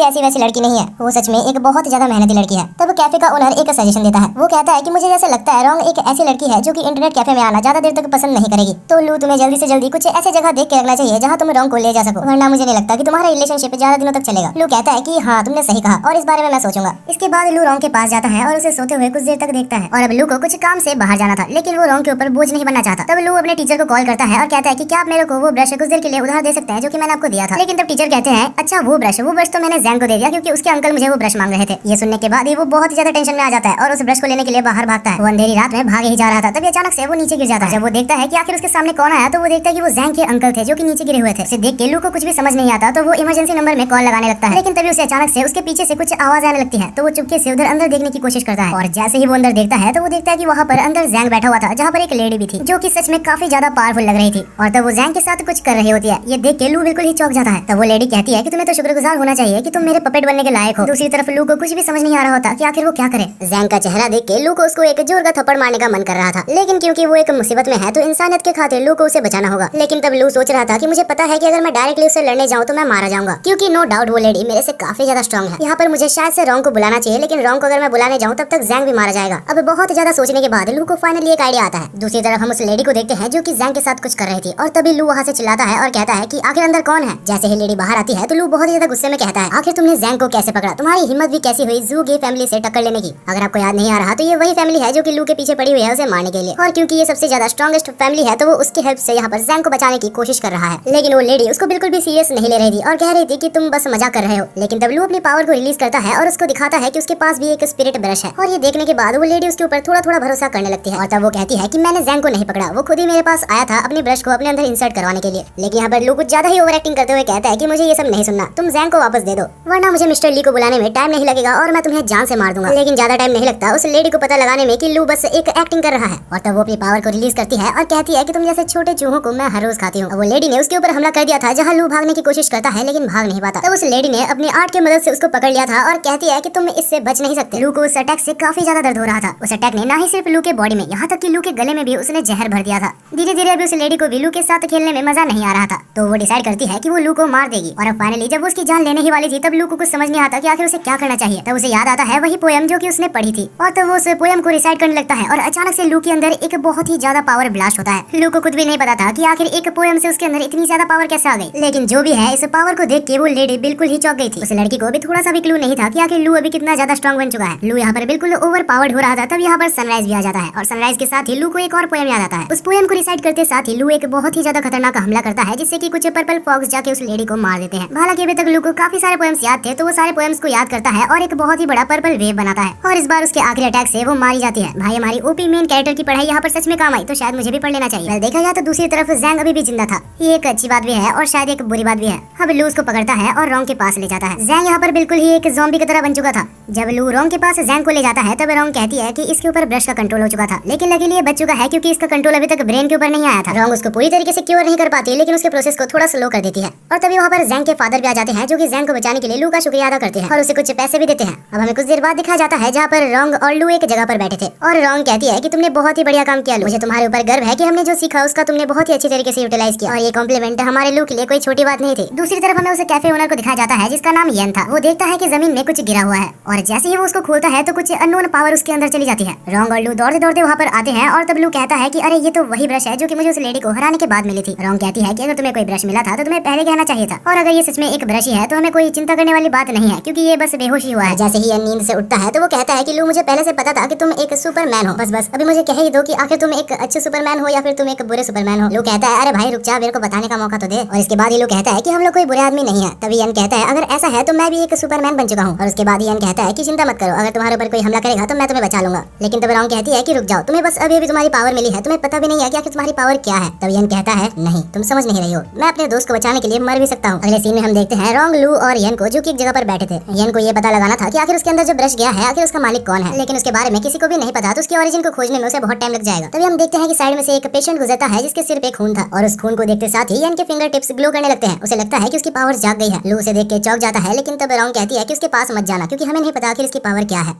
ऐसी वैसी लड़की नहीं है, वो सच में एक बहुत ज्यादा मेहनती लड़की है। तब कैफे का ओनर एक सजेशन देता है। वो कहता है कि मुझे जैसे लगता है रॉन्ग एक ऐसी लड़की है जो कि इंटरनेट कैफे में आना ज्यादा देर तक पसंद नहीं करेगी, तो लू तुम्हें जल्दी से जल्दी कुछ ऐसे जगह देख के रखना चाहिए जहाँ तुम रॉन्ग को ले जा सको, वरना मुझे नहीं लगता कि तुम्हारा रिलेशनशिप ज्यादा दिनों तक चलेगा। लू कहता है कि हाँ तुमने सही कहा और इस बारे में मैं सोचूंगा। इसके बाद लू रॉन्ग के पास जाता है और उसे सोते हुए कुछ देर तक देखता है। और अब लू को कुछ काम से बाहर जाना था, लेकिन वो रॉन्ग के ऊपर बोझ नहीं बनना चाहता। तब लू अपने टीचर को कॉल करता है और कहता है कि क्या आप मेरे को वो ब्रश कुछ देर के लिए उधार दे सकते हैं जो कि मैंने आपको दिया था। लेकिन तब टीचर कहते हैं अच्छा वो ब्रश तो मैंने जैंग को दे दिया क्योंकि उसके अंकल मुझे वो ब्रश मांग रहे थे। ये सुनने के बाद ही वो बहुत ज्यादा टेंशन में आ जाता है और उस ब्रश को लेने के लिए बाहर भागता है। वो अंधेरी रात में भागे ही जा रहा था, तभी अचानक से वो नीचे गिर जाता है। जब वो देखता है कि आखिर उसके सामने कौन आया, तो वो देखता है कि वो जैंग के अंकल थे जो कि नीचे गिरे हुए थे। उसे देख के लू को कुछ भी समझ नहीं आता, तो वो इमरजेंसी नंबर में कॉल लगाने लगता है। लेकिन तभी उसे अचानक से उसके पीछे से कुछ आवाज आने लगती है, तो वो चुपके से उधर अंदर देखने की कोशिश करता है। और जैसे ही वो अंदर देखता है तो वो देखता है कि वहाँ पर अंदर जैंग बैठा हुआ था, जहाँ पर एक लेडी भी थी जो कि सच में काफी ज्यादा पावरफुल लग रही थी। और तब वो जैंग के साथ कुछ कर रही होती है। ये देख के लू बिल्कुल ही चौंक जाता है। तब वो लेडी कहती है कि तुम्हें तो शुक्रगुजार होना चाहिए कि तुम मेरे पपेट बनने के लायक हो। दूसरी तरफ लू को कुछ भी समझ नहीं आ रहा होता कि आखिर वो क्या करे। जैंग का चेहरा देख के लू को उसको एक जोर का थप्पड़ मारने का मन कर रहा था, लेकिन क्योंकि वो एक मुसीबत में है तो इंसानियत के खातिर लू को उसे बचाना होगा। लेकिन तब लू सोच रहा था कि मुझे पता है कि अगर मैं डायरेक्टली उससे लड़ने जाऊं तो मैं मारा जाऊंगा, क्योंकि नो डाउट वो लेडी मेरे से काफी ज्यादा स्ट्रांग है। यहाँ पर मुझे शायद से रॉन्ग को बुलाना चाहिए, लेकिन रॉन्ग को अगर मैं बुलाने जाऊं तब तक जैंग भी मारा जाएगा। अब बहुत ज्यादा सोचने के बाद लू को फाइनली एक आइडिया आता है। दूसरी तरफ हम उस लेडी को देखते हैं जो कि जैंग के साथ कुछ कर रही थी, और तभी लू वहाँ से चिल्लाता है और कहता है कि आखिर अंदर कौन है। जैसे ही लेडी बाहर आती है तो लू बहुत ज्यादा गुस्से में कहता है आखिर तुमने जैंग को कैसे पकड़ा, तुम्हारी हिम्मत भी कैसी हुई जू की फैमिली से टक्कर लेने की। अगर आपको याद नहीं आ रहा तो ये वही फैमिली है जो कि लू के पीछे पड़ी हुई है उसे मारने के लिए, और क्योंकि ये सबसे ज्यादा स्ट्रॉन्गेस्ट फैमिली है तो वो उसकी हेल्प से यहाँ पर जैंग को बचाने की कोशिश कर रहा है। लेकिन वो लेडी उसको बिल्कुल भी सीरियस नहीं ले रही थी और कह रही थी कि तुम बस मजाक कर रहे हो। लेकिन तब लू अपनी पावर को रिलीज करता है और उसको दिखाता है कि उसके पास भी एक स्पिरिट ब्रश है। और ये देखने के बाद वो लेडी उसके ऊपर थोड़ा थोड़ा भरोसा करने लगती है। और तब वो कहती है कि मैंने जैंग को नहीं पकड़ा, वो खुद ही मेरे पास आया था अपनी ब्रश को अपने अंदर इंसर्ट करवाने के लिए। लेकिन यहाँ पर लू कुछ ज्यादा ही ओवर एक्टिंग करते हुए कहता है कि मुझे ये सब नहीं सुनना, तुम जैंग को वापस दे दो, वरना मुझे मिस्टर ली को बुलाने में टाइम नहीं लगेगा और मैं तुम्हें जान से मार दूंगा। लेकिन ज्यादा टाइम नहीं लगता उस लेडी को पता लगाने में कि लू बस एक एक्टिंग कर रहा है। और तब वो अपनी पावर को रिलीज करती है और कहती है कि तुम जैसे छोटे चूहों को मैं हर रोज खाती हूँ। वो लेडी ने उसके ऊपर हमला कर दिया था जहाँ लू भागने की कोशिश करता है लेकिन भाग नहीं पाता। तब उस लेडी ने अपनी आर्ट की मदद से उसको पकड़ लिया था और कहती है कि तुम इससे बच नहीं सकते। लू को उस अटैक से काफी ज्यादा दर्द हो रहा था। उस अटैक ने ना ही सिर्फ लू के बॉडी में, यहाँ तक कि लू के गले में भी उसने जहर भर दिया था। धीरे धीरे अभी उस लेडी को भी लू के साथ खेलने में मजा नहीं आ रहा था, तो वो डिसाइड करती है कि वो लू को मार देगी। और अब फाइनली जब वो उसकी जान लेने ही वाली थी तब लू को कुछ समझ नहीं आता कि आखिर उसे क्या करना चाहिए। तब उसे याद आता है वही पोएम जो कि उसने पढ़ी थी, और तब वो उस पोएम को रिसाइट करने लगता है और अचानक से लू के अंदर एक बहुत ही ज्यादा पावर ब्लास्ट होता है। लू को खुद भी नहीं पता था कि आखिर एक पोएम से उसके अंदर इतनी ज्यादा पावर कैसे आ गई। लेकिन जो भी है इस पावर को देख के वो लेडी बिल्कुल ही चौंक गई थी। उस लड़की को भी थोड़ा सा भी क्लू नहीं था कि आखिर लू अभी कितना ज्यादा स्ट्रांग बन चुका है। लू यहाँ पर बिल्कुल ओवर पावर्ड हो रहा था। तब यहाँ पर सनराइज भी आ जाता है और सनराइज के साथ ही लू को एक और पोएम याद आता है। उस पोएम को रिसाइट करते साथ ही लू एक बहुत ही ज्यादा खतरनाक हमला करता है जिससे कि कुछ पर्पल फॉक्स जाके उस लेडी को मार देते हैं। हालांकि अभी तक लू को काफी सारे पोएम्स याद थे, तो वो सारे पोएम्स को याद करता है और एक बहुत ही बड़ा पर्पल वेव बनाता है और इस बार उसके आखिरी अटैक से वो मारी जाती है। भाई हमारी ओपी मेन कैरेक्टर की पढ़ाई यहाँ पर सच में काम आई, तो शायद मुझे भी पढ़ लेना चाहिए। देखा जाए तो दूसरी तरफ जैंग अभी भी जिंदा था। ये एक अच्छी बात भी है और शायद एक बुरी बात भी है। अब लू उसको पकड़ता है और रॉन्ग के पास ले जाता है। जैंग यहाँ पर बिल्कुल ही एक ज़ॉम्बी की तरह बन चुका था। जब लू रॉन्ग के पास जैंग को ले जाता है तब रॉन्ग कहती है कि इसके ऊपर ब्रश का कंट्रोल हो चुका था, लेकिन लकीली ये बच चुका है क्योंकि इसका कंट्रोल अभी तक ब्रेन के ऊपर नहीं आया था। रॉन्ग उसको पूरी तरीके से क्योर नहीं कर पाती, लेकिन उसके प्रोसेस को थोड़ा स्लो कर देती है। और तभी वहाँ पर जैंग के फादर भी आ जाते हैं जो कि जैंग को बचाने के लिए लू का शुक्रिया अदा करते हैं और उसे कुछ पैसे भी देते हैं। अब हमें कुछ देर बाद दिखाया जाता है जहाँ पर रॉन्ग और लू एक जगह पर बैठे थे और रॉन्ग कहती है कि तुमने बहुत ही बढ़िया काम किया लू, मुझे तुम्हारे ऊपर गर्व है कि हमने जो सीखा उसका तुमने बहुत ही अच्छी तरीके से यूटिलाइज किया और ये कॉम्प्लीमेंट हमारे लू के लिए कोई छोटी बात नहीं थी। दूसरी तरफ हमें उस कैफे ओनर को दिखाया जाता है जिसका नाम येन था। वो देखता है कि जमीन में कुछ गिरा हुआ है और जैसे ही वो उसको खोलता है तो कुछ अननोन पावर उसके अंदर चली जाती है। रॉन्ग और लू दौड़ते दौड़ते वहाँ पर आते हैं और तब लू कहता है कि अरे ये तो वही ब्रश है जो कि मुझे उस लेडी को हराने के बाद मिली थी। रॉन्ग कहती है कि अगर तुम्हें कोई ब्रश मिला था तो तुम्हें पहले कहना चाहिए था, और अगर ये सच में एक ब्रश ही है तो हमें कोई चिंता करने वाली बात नहीं है क्योंकि ये बस बेहोशी हुआ है। जैसे ही ये नींद से उठता है तो वो कहता है कि लू मुझे पहले से पता था कि तुम एक सुपरमैन हो, बस अभी मुझे कह ही दो कि आखिर तुम एक अच्छे सुपरमैन हो या फिर तुम एक बुरे सुपरमैन हो। लू कहता है अरे भाई रुक जा, मेरे को बताने का मौका तो दे। और इसके बाद ये लू कहता है कि हम लोग कोई बुरे आदमी नहीं है। तभी यन कहता है अगर ऐसा है तो मैं मैं भी एक सुपरमैन बन चुका हूँ। और उसके बाद यन कहता है कि चिंता मत करो, अगर तुम्हारे ऊपर कोई हमला करेगा तो मैं तुम्हें बचा लूंगा। लेकिन तब रॉन्ग कहती है कि रुक जाओ, तुम्हें बस अभी अभी तुम्हारी पावर मिली है, तुम्हें पता भी नहीं है कि आखिर तुम्हारी पावर क्या है। तब यन कहता है नहीं, तुम समझ नहीं रही हो, मैं अपने दोस्त को बचाने के लिए मर भी सकता हूँ। अगले सीन में हम देखते हैं रॉन्ग, लू और यन को, जो कि एक जगह पर बैठे थे। यन को ये पता लगाना था कि आखिर उसके अंदर जो ब्रश गया है आखिर उसका मालिक कौन है, लेकिन उसके बारे में किसी को भी नहीं पता, तो उसकी ओरिजिन को खोजने में उसे बहुत टाइम लग जाएगा। तभी हम देखते हैं कि साइड में से एक पेशेंट गुजरता है जिसके सिर पे खून था, और उस खून को देखते साथ ही यन के फिंगर टिप्स ग्लो करने लगते हैं। उसे लगता है कि उसकी पावर जाग गई है। लू उसे देख के चौंक जाता है, लेकिन तब रॉन्ग कहती है कि उसके पास मत जाना, क्योंकि हमें नहीं पता आखिर इसकी पावर क्या है।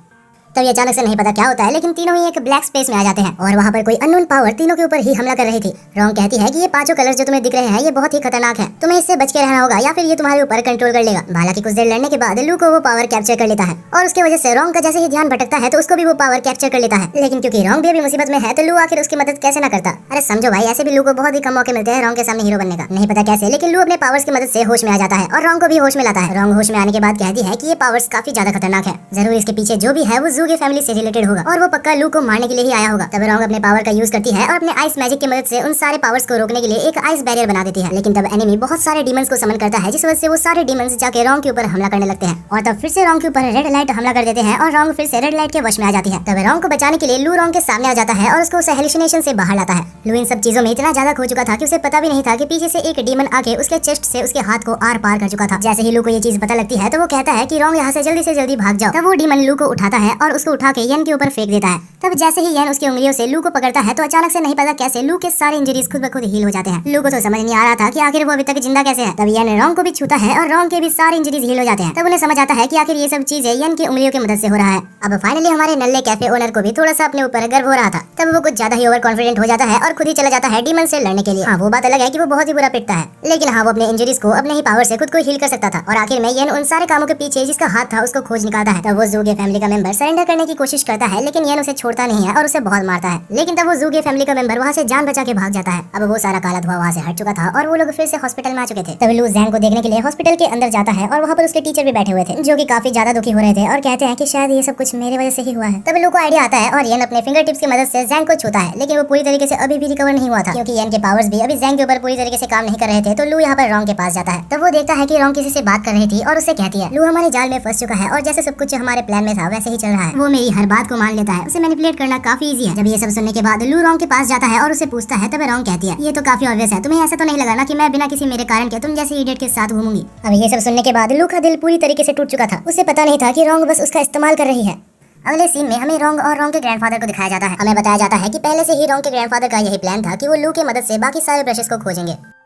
तब ये अचानक से नहीं पता क्या होता है, लेकिन तीनों ही एक ब्लैक स्पेस में आ जाते हैं और वहाँ पर कोई अननोन पावर तीनों के ऊपर ही हमला कर रही थी। रॉन्ग कहती है कि ये पांचों कलर्स जो तुम्हें दिख रहे हैं ये बहुत ही खतरनाक है, तुम्हें इससे बच के रहना होगा या फिर ये तुम्हारे ऊपर कंट्रोल कर लेगा। हालांकि कुछ देर लड़ने के बाद लू को वो पावर कैप्चर कर लेता है और उसकी वजह से रॉन्ग का जैसे ही ध्यान भटकता है तो उसको भी वो पावर कैप्चर कर लेता है। लेकिन क्योंकि रॉन्ग भी अभी मुसीबत में है तो लू आखिर उसकी मदद कैसे न करता। अरे समझो भाई, ऐसे भी लू को बहुत ही कम मौके मिलते हैं रॉन्ग के सामने हीरो बनने का। नहीं पता कैसे, लेकिन लू अपने पावर्स की मदद से होश में आ जाता है और रॉन्ग को भी होश में लाता है। रॉन्ग होश में आने के बाद कहती है कि ये पावर्स काफी ज्यादा खतरनाक है, जरूर इसके पीछे जो भी है वो जू की फैमिली से रिलेटेड होगा और वो पक्का लू को मारने के लिए ही आया होगा। तब रॉन्ग अपने पावर का यूज करती है और अपने आइस मैजिक की मदद से उन सारे पावर्स को रोकने के लिए एक आइस बैरियर बना देती है। लेकिन तब एनिमी बहुत सारे डीमंस को समन करता है, जिस वजह से वो सारे डीमंस जाके रॉन्ग के ऊपर हमला करने लगते हैं और तब फिर से रॉन्ग के ऊपर रेड लाइट हमला कर देते हैं और रॉन्ग फिर से रेड लाइट के वश में आ जाती है। तब रॉन्ग को बचाने के लिए लू रॉन्ग के सामने आ जाता है और उसको उस हेलुसिनेशन से बाहर लाता है। लू इन सब चीजों में इतना ज्यादा खो चुका था कि उसे पता भी नहीं था कि पीछे से एक डीमन आके उसके चेस्ट से उसके हाथ को आर पार कर चुका था। जैसे ही लू को ये चीज पता लगती है तो वो कहता है कि रॉन्ग यहाँ से जल्दी भाग जाओ। तब वो डीमन लू को उठाता है और उसको उठा के यन के ऊपर फेंक देता है। तब जैसे ही यन उसकी उंगलियों से लू को पकड़ता है तो अचानक से नहीं पता कैसे लू के सारे इंजरीज खुद ब खुद हील हो जाते हैं। लू को तो समझ नहीं आ रहा था कि आखिर वो अभी तक जिंदा कैसे है। तब यन रॉन्ग को भी छूता है और रॉन्ग के भी सारे इंजरीज हील हो जाते हैं। तब उन्हें समझ आता है कि आखिर ये सब चीजें यन की उंगलियों की मदद से हो रहा है। अब फाइनली हमारे नल्ले कैफे ओनर को भी थोड़ा सा अपने ऊपर गर्व हो रहा था। तब वो कुछ ज्यादा ही ओवर कॉन्फिडेंट हो जाता है और खुद ही चला जाता है डीमन से लड़ने के लिए। हाँ, वो बात अलग है कि वो बहुत ही बुरा पिटता है, लेकिन हाँ, वो अपने इंजरीज को अपने ही पावर से खुद को हील कर सकता था। और आखिर में यन उन सारे कामों के पीछे जिसका हाथ था उसको खोज निकालता है। तब वो जू के फैमिली का मेंबर सरेंडर करने की कोशिश करता है, लेकिन यन उसे छोड़ता नहीं है और उसे बहुत मारता है। लेकिन तब वो जू के फैमिली का मेंबर वहाँ से जान बचा के भाग जाता है। अब वो सारा काला धुआं वहाँ से हट चुका था और वो लोग फिर से हॉस्पिटल में आ चुके थे। तब लू जैंग को देखने के लिए हॉस्पिटल के अंदर जाता है और वहाँ पर उसके टीचर भी बैठे हुए थे, जो कि काफी ज्यादा दुखी हो रहे थे और कहते हैं कि शायद ये सब कुछ मेरे वजह से ही हुआ है। तब लू को आइडिया आता है और यन अपने फिंगर टिप्स की मदद से जैंग को छूता है, लेकिन वो पूरी तरीके से अभी भी रिकवर नहीं हुआ था, क्योंकि यन के पावर्स भी अभी जैंग के ऊपर पूरी तरीके से काम नहीं कर रहे थे। तो लू यहाँ पर रॉन्ग के पास जाता है। तब वो देखता है कि रॉन्ग किसी से बात कर रही थी और उससे कहती है लू हमारे जाल में फंस चुका है और जैसे सब कुछ हमारे प्लान में था वैसे ही चल रहा है। वो मेरी हर बात को मान लेता है, उसे मैनिपुलेट करना काफी इजी है। जब ये सब सुनने के बाद लू रॉन्ग के पास जाता है और उसे पूछता है। तब रॉन्ग कहती है ये तो काफी ऑब्वियस है, तुम्हें ऐसा तो नहीं लगा ना कि मैं बिना किसी मेरे कारण के तुम जैसे इडियट के साथ घूमूंगी। अब ये सब सुनने के बाद लू का दिल पूरी तरीके से टूट चुका था। उसे पता नहीं था कि रॉन्ग बस उसका इस्तेमाल कर रही है। अगले सीन में हमें रॉन्ग और रॉन्ग के ग्रैंडफादर को दिखाया जाता है। हमें बताया जाता है कि पहले से ही रॉन्ग के ग्रैंडफादर का यही प्लान था कि वो लू की मदद से बाकी सारे ब्रशेस को खोजेंगे।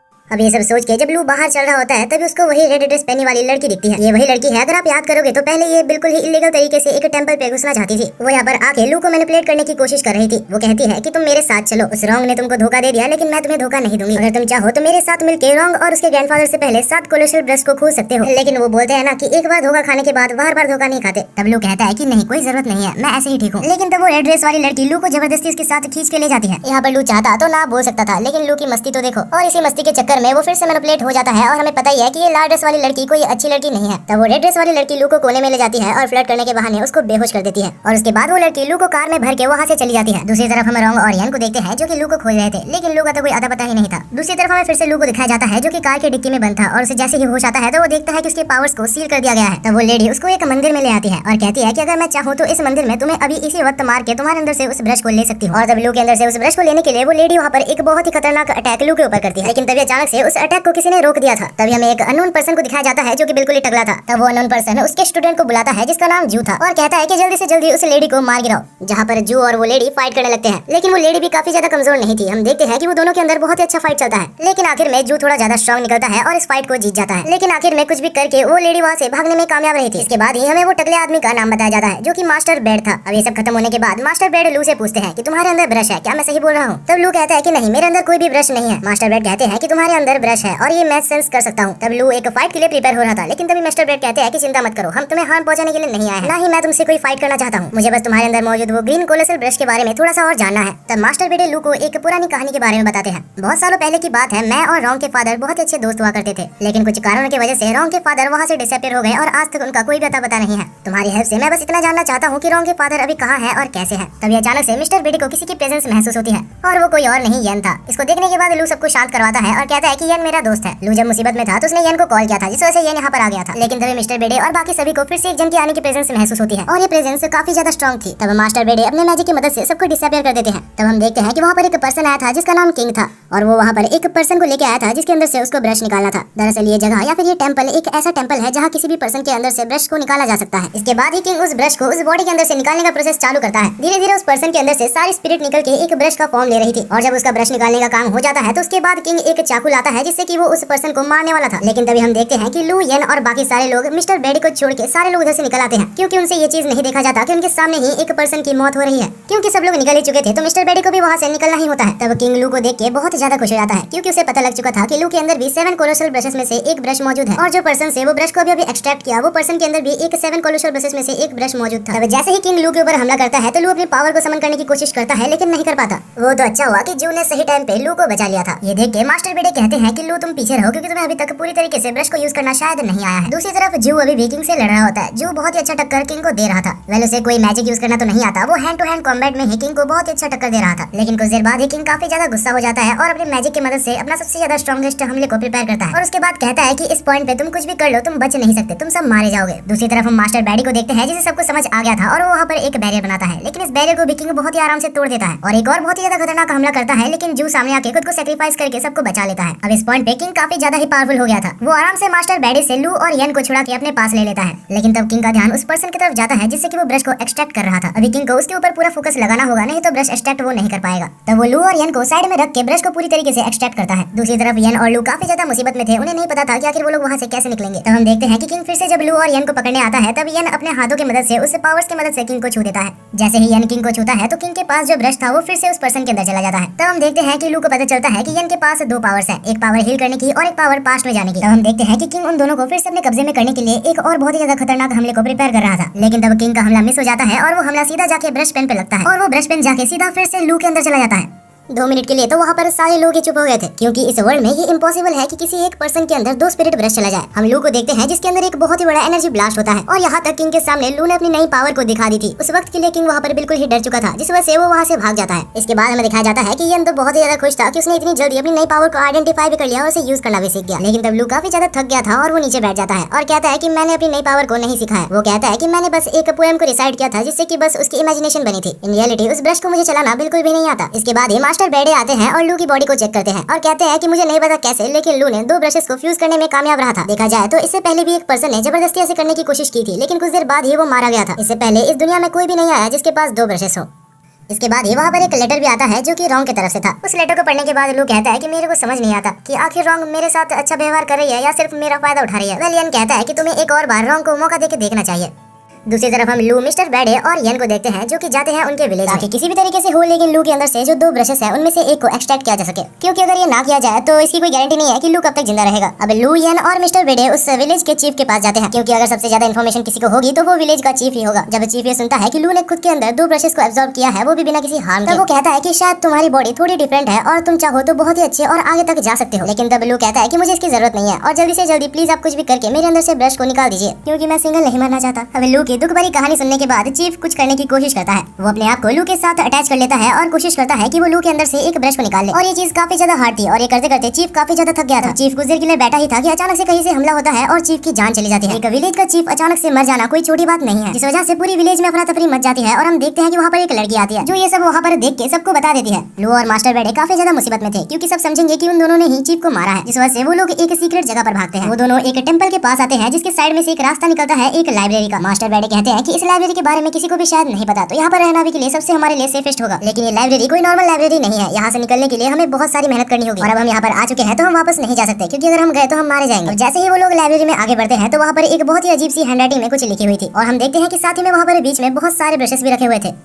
अब ये सब सोच के जब लू बाहर चल रहा होता है तभी उसको वही रेड ड्रेस पहनने वाली लड़की दिखती है। ये वही लड़की है, अगर आप याद करोगे तो पहले ये बिल्कुल ही इलीगल तरीके से एक टेंपल पे घुसना चाहती थी। वो यहाँ पर आके लू को मैनिपुलेट करने की कोशिश कर रही थी। वो कहती है कि तुम मेरे साथ चलो, उस रॉन्ग ने तुमको धोखा दे दिया लेकिन मैं तुम्हें धोखा नहीं दूंगी। अगर तुम चाहो तो मेरे साथ मिलकर रॉन्ग और उसके ग्रैंडफादर से पहले 7 कोलोसल ब्रश को खोज सकते हो। लेकिन वो बोलते हैं ना कि एक बार धोखा खाने के बाद बार बार धोखा नहीं खाते। तब लू कहता है कि नहीं, कोई जरूरत नहीं है, मैं ऐसे ही ठीक हूँ। लेकिन तब वो रेड ड्रेस वाली लड़की लू को जबरदस्ती उसके साथ खींच के ले जाती है। यहाँ पर लू चाहता तो ना बोल सकता था, लेकिन लू की मस्ती तो देखो। और इसी मस्ती के चक्कर में वो फिर से मैनिपुलेट हो जाता है और हमें पता ही है कि ये लाल ड्रेस वाली लड़की कोई अच्छी लड़की नहीं है। तब वो रेड ड्रेस वाली लड़की लू को कोने में ले जाती है और फ्लर्ट करने के बहाने उसको बेहोश कर देती है और उसके बाद वो लड़की लू को कार में भर के वहाँ से चली जाती है। दूसरी तरफ हम रॉन्ग और यन को देखते हैं जो कि लू को खोज रहे थे, लेकिन लू का तो कोई अता पता ही नहीं था। दूसरी तरफ हमें फिर से लू को दिखाया जाता है जो कि कार के डिक्की में बंद था और उसे जैसे ही होश आता है तो वो देखता है कि उसके पावर्स को सील कर दिया गया है। तब वो लेडी उसको एक मंदिर में ले आती है और कहती है कि अगर मैं चाहूँ तो इस मंदिर में तुम्हें अभी इसी वक्त मार के तुम्हारे अंदर से उस ब्रश को ले सकती हूँ। और तब लू के अंदर से उस ब्रश को लेने के लिए वो लेडी वहाँ पर एक बहुत ही खतरनाक अटैक लू के ऊपर करती है, लेकिन तभी अचानक से उस अटैक को किसी ने रोक दिया था। तभी हमें एक अननोन पर्सन को दिखाया जाता है जो कि बिल्कुल ही टकला था। तब वो अननोन पर्सन उसके स्टूडेंट को बुलाता है जिसका नाम जू था और कहता है कि जल्दी से जल्दी उस लेडी को मार गिराओ। जहाँ पर जू और वो लेडी फाइट करने लगते हैं, लेकिन वो लेडी भी काफी ज्यादा कमजोर नहीं थी। हम देखते हैं कि वो दोनों के अंदर बहुत ही अच्छा फाइट चलता है, लेकिन आखिर में जू थोड़ा ज्यादा स्ट्रॉन्ग निकलता है और इस फाइट को जीत जाता है। लेकिन आखिर में कुछ भी करके वो लेडी वहाँ से भागने में कामयाब रही थी। इसके बाद ही हमें वो टकले आदमी का नाम बताया जाता है जो कि मास्टर बेड था। अब ये सब खत्म होने के बाद मास्टर बेड लू से पूछते हैं कि तुम्हारे अंदर ब्रश है क्या, मैं सही बोल रहा हूँ? तब लू कहता है कि नहीं, मेरे अंदर कोई भी ब्रश नहीं है। मास्टर बेड कहते हैं कि तुम्हारे अंदर ब्रश है और ये मैं सेंस कर सकता हूँ। तब लू एक फाइट के लिए प्रिपेयर हो रहा था, लेकिन तभी मास्टर बेड कहते हैं कि चिंता मत करो, हम तुम्हें हार्म पहुंचाने के लिए नहीं आए हैं, ना ही मैं तुमसे कोई फाइट करना चाहता हूँ। मुझे बस तुम्हारे अंदर मौजूद वो ग्रीन कोलोसल ब्रश के बारे में थोड़ा सा और जानना है। तब मास्टर बेड लू को एक पुरानी कहानी के बारे में बताते हैं। बहुत सालों पहले की बात है, मैं और रॉन्ग के फादर बहुत ही अच्छे दोस्त हुआ करते थे, लेकिन कुछ कारणों की वजह से रॉन्ग के फादर वहाँ से डिसअपीयर हो गए और आज तक उनका कोई भी अता पता नहीं है। तुम्हारी हेल्प से मैं बस इतना जानना चाहता हूँ कि रॉन्ग के फादर अभी कहाँ है और कैसे है। तभी अचानक से मिस्टर बेडी को किसी की प्रेजेंस महसूस होती है और वो कोई और नहीं यन था। इसको देखने के बाद लू सबको शांत करवाता है और कहता कहता है कि यन मेरा दोस्त है। लू जब मुसीबत में था तो उसने यन को कॉल किया था, जिस वजह से यन यहाँ पर आ गया था। लेकिन तभी मिस्टर बेडे और बाकी सभी को फिर से एक जन के आने की प्रेजेंस महसूस होती है और ये प्रेजेंस काफी ज्यादा स्ट्रॉन्ग थी। तब मास्टर बेडे अपने मैजिक की मदद से सबको डिसअपियर कर देते हैं। तब हम देखते हैं कि वहाँ पर एक पर्सन आया था जिसका नाम किंग था और वो वहाँ पर एक पर्सन को लेके आया था जिसके अंदर से उसको ब्रश निकालना था। दरअसल ये जगह या फिर ये टेंपल एक ऐसा टेंपल है जहाँ किसी भी पर्सन के अंदर से ब्रश को निकाला जा सकता है। इसके बाद ही किंग उस ब्रश को उस बॉडी के अंदर से निकालने का प्रोसेस चालू करता है। धीरे धीरे उस पर्सन के अंदर से सारी स्पिरिट निकल के एक ब्रश का फॉर्म ले रही थी और जब उसका ब्रश निकालने का काम हो जाता है तो उसके बाद किंग एक चाकू लाता है जिससे कि वो उस पर्सन को मारने वाला था। लेकिन तभी हम देखते हैं कि लू, यन और बाकी सारे लोग मिस्टर बेडी को छोड़ के सारे लोग उधर से निकल आते हैं, क्योंकि उनसे ये चीज नहीं देखा जाता कि उनके सामने ही एक पर्सन की मौत हो रही है। क्योंकि सब लोग निकल ही चुके थे तो मिस्टर बेडी को भी वहाँ से निकलना ही होता है। तब किंग लू को देख के बहुत ज्यादा खुश हो जाता है, क्योंकि उसे पता लग चुका था कि लू के अंदर भी 7 कोलोसल ब्रशेस में से एक ब्रश मौजूद है और जो पर्सन से वो ब्रश को अभी एक्सट्रैक्ट किया वो पर्सन के अंदर भी एक 7 कोलोसल ब्रशेस में से एक ब्रश मौजूद था। तब जैसे ही किंग लू के ऊपर हमला करता है तो लू अपनी पावर को समन करने की कोशिश करता है लेकिन नहीं कर पाता। वो तो अच्छा हुआ कि जू ने सही टाइम पे लू को बचा लिया था। ये देख के मास्टर बेडे कहते हैं कि लू तुम पीछे रहो, क्योंकि तुम्हें अभी तक पूरी तरीके से ब्रश को यूज करना शायद नहीं आया है। दूसरी तरफ जू अभी भी किंग से लड़ रहा होता है। जू बहुत ही अच्छा टक्कर किंग को दे रहा था। वेल उसे कोई मैजिक यूज करना तो नहीं आता, वो हैंड टू हैंड कॉम्बैट में ही किंग को बहुत ही अच्छा टक्कर दे रहा था। लेकिन कुछ देर बाद ही किंग काफी ज्यादा गुस्सा हो जाता है और अपने मैजिक की मदद से अपना सबसे ज्यादा स्ट्रॉन्गेस्ट हमले को प्रिपेयर करता है और उसके बाद कहता है कि इस पॉइंट पे तुम कुछ भी कर लो तुम बच नहीं सकते, तुम सब मारे जाओगे। दूसरी तरफ हम मास्टर बैडी को देखते हैं जिसे सब कुछ समझ आ गया था और वो वहाँ पर एक बैरियर बनाता है, लेकिन इस बैरियर को भी किंग बहुत ही आराम से तोड़ देता है और एक और बहुत ही ज्यादा खतरनाक हमला करता है। लेकिन जू सामने आके खुद को सेक्रीफाइस करके सबको बचा लेता है। अब इस पॉइंट पे किंग काफी ज्यादा ही पावरफुल हो गया था। वो आराम से मास्टर बैडी से लू और यन को छुड़ा के अपने पास ले लेता है। लेकिन तब किंग का ध्यान उस पर्सन की तरफ जाता है जिससे कि वो ब्रश को एक्सट्रैक्ट कर रहा था। अभी किंग को उसके ऊपर पूरा फोकस लगाना होगा, नहीं तो ब्रश एक्सट्रैक्ट वो नहीं कर पाएगा। तब वो लू और यन को साइड में रख के ब्रश को पूरी तरीके से एक्सट्रैक्ट करता है। दूसरी तरफ यन और लू काफी ज्यादा मुसीबत में थे, उन्हें नहीं पता था कि आखिर वो लोग वहाँ से कैसे निकलेंगे। तब हम देखते हैं कि किंग फिर से जब लू और यन को पकड़ने आता है तब यन अपने हाथों की मदद से उस पावर्स की मदद से किंग को छू देता है। जैसे ही यन किंग को छूता है तो किंग के पास जो ब्रश था वो फिर से उस पर्सन के अंदर चला जाता है। तब हम देखते हैं कि लू को पता चलता है कि यन के पास 2 पावर्स है, एक पावर हील करने की और एक पावर पास्ट में जाने की। तब हम देखते हैं कि किंग उन दोनों को फिर से अपने कब्जे में करने के लिए एक और बहुत ही ज्यादा खतरनाक हमले को प्रिपेयर कर रहा था। लेकिन तब किंग का हमला मिस हो जाता है और वो हमला सीधा जाके ब्रश पेन पे लगता है और वो ब्रश पेन जाके सीधा फिर से लू के अंदर चला जाता है। 2 मिनट के लिए तो वहाँ पर सारे लोग ही चुप हो गए थे, क्योंकि इस वर्ल्ड में ये इम्पॉसिबल है कि किसी एक पर्सन के अंदर 2 स्पिरिट ब्रश चला जाए। हम लू को देखते हैं जिसके अंदर एक बहुत ही बड़ा एनर्जी ब्लास्ट होता है और यहाँ तक किंग के सामने लू ने अपनी नई पावर को दिखा दी थी। उस वक्त के लिए किंग वहाँ पर बिल्कुल ही डर चुका था, जिस वजह से वो वहाँ से भाग जाता है। इसके बाद हमें दिखाया जाता है कि यन तो बहुत ही ज्यादा खुश था कि उसने इतनी जल्दी अपनी नई पावर को आइडेंटिफाई भी कर लिया और उसे यूज करना भी सीख गया। लेकिन तब लू काफी ज्यादा थक गया था और वो नीचे बैठ जाता है और कहता है कि मैंने अपनी नई पावर को नहीं सीखा है। वो कहता है कि मैंने बस एक पोएम को रिसाइट किया था जिससे कि बस उसकी इमेजिनेशन बनी थी। इन रियलिटी उस ब्रश को मुझे चलाना बिल्कुल भी नहीं आता। इसके बाद ही मास्टर बेडे आते हैं और लू की बॉडी को चेक करते हैं और कहते हैं कि मुझे नहीं पता कैसे, लेकिन लू ने 2 ब्रशेस को फ्यूज करने में कामयाब रहा था। देखा जाए तो इससे पहले भी एक पर्सन ने जबरदस्ती ऐसे करने की कोशिश की थी, लेकिन कुछ देर बाद ही वो मारा गया था। इससे पहले इस दुनिया में कोई भी नहीं आया जिसके पास 2 ब्रशेस हो। इसके बाद ही वहाँ पर एक लेटर भी आता है जो कि रॉन्ग की तरफ से था। उस लेटर को पढ़ने के बाद लू कहता है कि मेरे को समझ नहीं आता कि आखिर रॉन्ग मेरे साथ अच्छा व्यवहार कर रही है या सिर्फ मेरा फायदा उठा रही है। वेल यन कहता है कि तुम्हें एक और बार रॉन्ग को मौका देके देखना चाहिए। दूसरी तरफ हम लू, मिस्टर बेडे और यन को देखते हैं जो कि जाते हैं उनके विलेज ताकि किसी भी तरीके से हो, लेकिन लू के अंदर से जो 2 ब्रशेस हैं उनमें से एक को एक्सट्रैक्ट किया जा सके, क्योंकि अगर ये ना किया जाए तो इसकी कोई गारंटी नहीं है कि लू कब तक जिंदा रहेगा। अब लू, यन और मिस्टर बेडे उस विलेज के चीफ के पास जाते हैं, क्योंकि अगर सबसे ज्यादा इन्फॉर्मेशन किसी को होगी तो वो विलेज का चीफ ही होगा। जब चीफ ये सुनता है कि लू ने खुद के अंदर 2 ब्रशेस को एब्जॉर्ब किया है, वो भी बिना किसी हार्म के, वो कहता है कि शायद तुम्हारी बॉडी थोड़ी डिफरेंट है और तुम चाहो तो बहुत ही अच्छे और आगे तक जा सकते हो। लेकिन तब लू कहता है कि मुझे इसकी जरूरत नहीं है और जल्दी से जल्दी प्लीज आप कुछ भी करके मेरे अंदर से ब्रश को निकाल दीजिए, क्योंकि मैं सिंगल नहीं मरना चाहता। अब लू की दुख भरी कहानी के बाद चीफ कुछ करने की कोशिश करता है। वो अपने आप को लू के साथ अटैच कर लेता है और कोशिश करता है कि वो लू के अंदर से एक ब्रश को निकाल ले, और ये चीज काफी ज्यादा हार्ड थी और ये करते करते चीफ काफी ज्यादा थक गया था। चीफ कुछ देर के लिए बैठा ही था कि अचानक से कहीं से हमला होता है और चीफ की जान चली जाती है। एक विलेज का चीफ अचानक से मर जाना कोई छोटी बात नहीं है, जिस वजह से पूरी विलेज में अफरा तफरी मच जाती है और हम देखते हैं कि वहाँ पर एक लड़की आती है जो ये सब वहाँ पर देख के सबको बता देती है। लू और मास्टर बेडे काफी ज्यादा मुसीबत में थे, क्योंकि सब समझेंगे कि उन दोनों ने ही चीफ को मारा है, जिस वजह से वो लोग एक सीक्रेट जगह पर भागते हैं। वो दोनों एक टेंपल के पास आते हैं जिसके साइड में से एक रास्ता निकलता है एक लाइब्रेरी का। मास्टर बेडे कहते हैं कि इस लाइब्रेरी के बारे में किसी को भी शायद नहीं पता, तो यहाँ पर रहना भी के लिए सबसे हमारे लिए सेफेस्ट होगा। लेकिन ये लाइब्रेरी कोई नॉर्मल लाइब्रेरी नहीं है, यहाँ से निकलने के लिए हमें बहुत सारी मेहनत करनी होगी और अब हम यहाँ पर आ चुके हैं तो हम वापस नहीं जा सकते, क्योंकि अगर हम गए तो हम मारे जाएंगे। जैसे ही वो लोग लाइब्रेरी में आगे बढ़ते हैं तो वहाँ पर एक बहुत ही अजीब सी हैंडराइटिंग में कुछ लिखी हुई थी और हम देखते हैं कि साथ ही में वहाँ पर बीच में बहुत सारे ब्रशेस भी रखे हुए थे।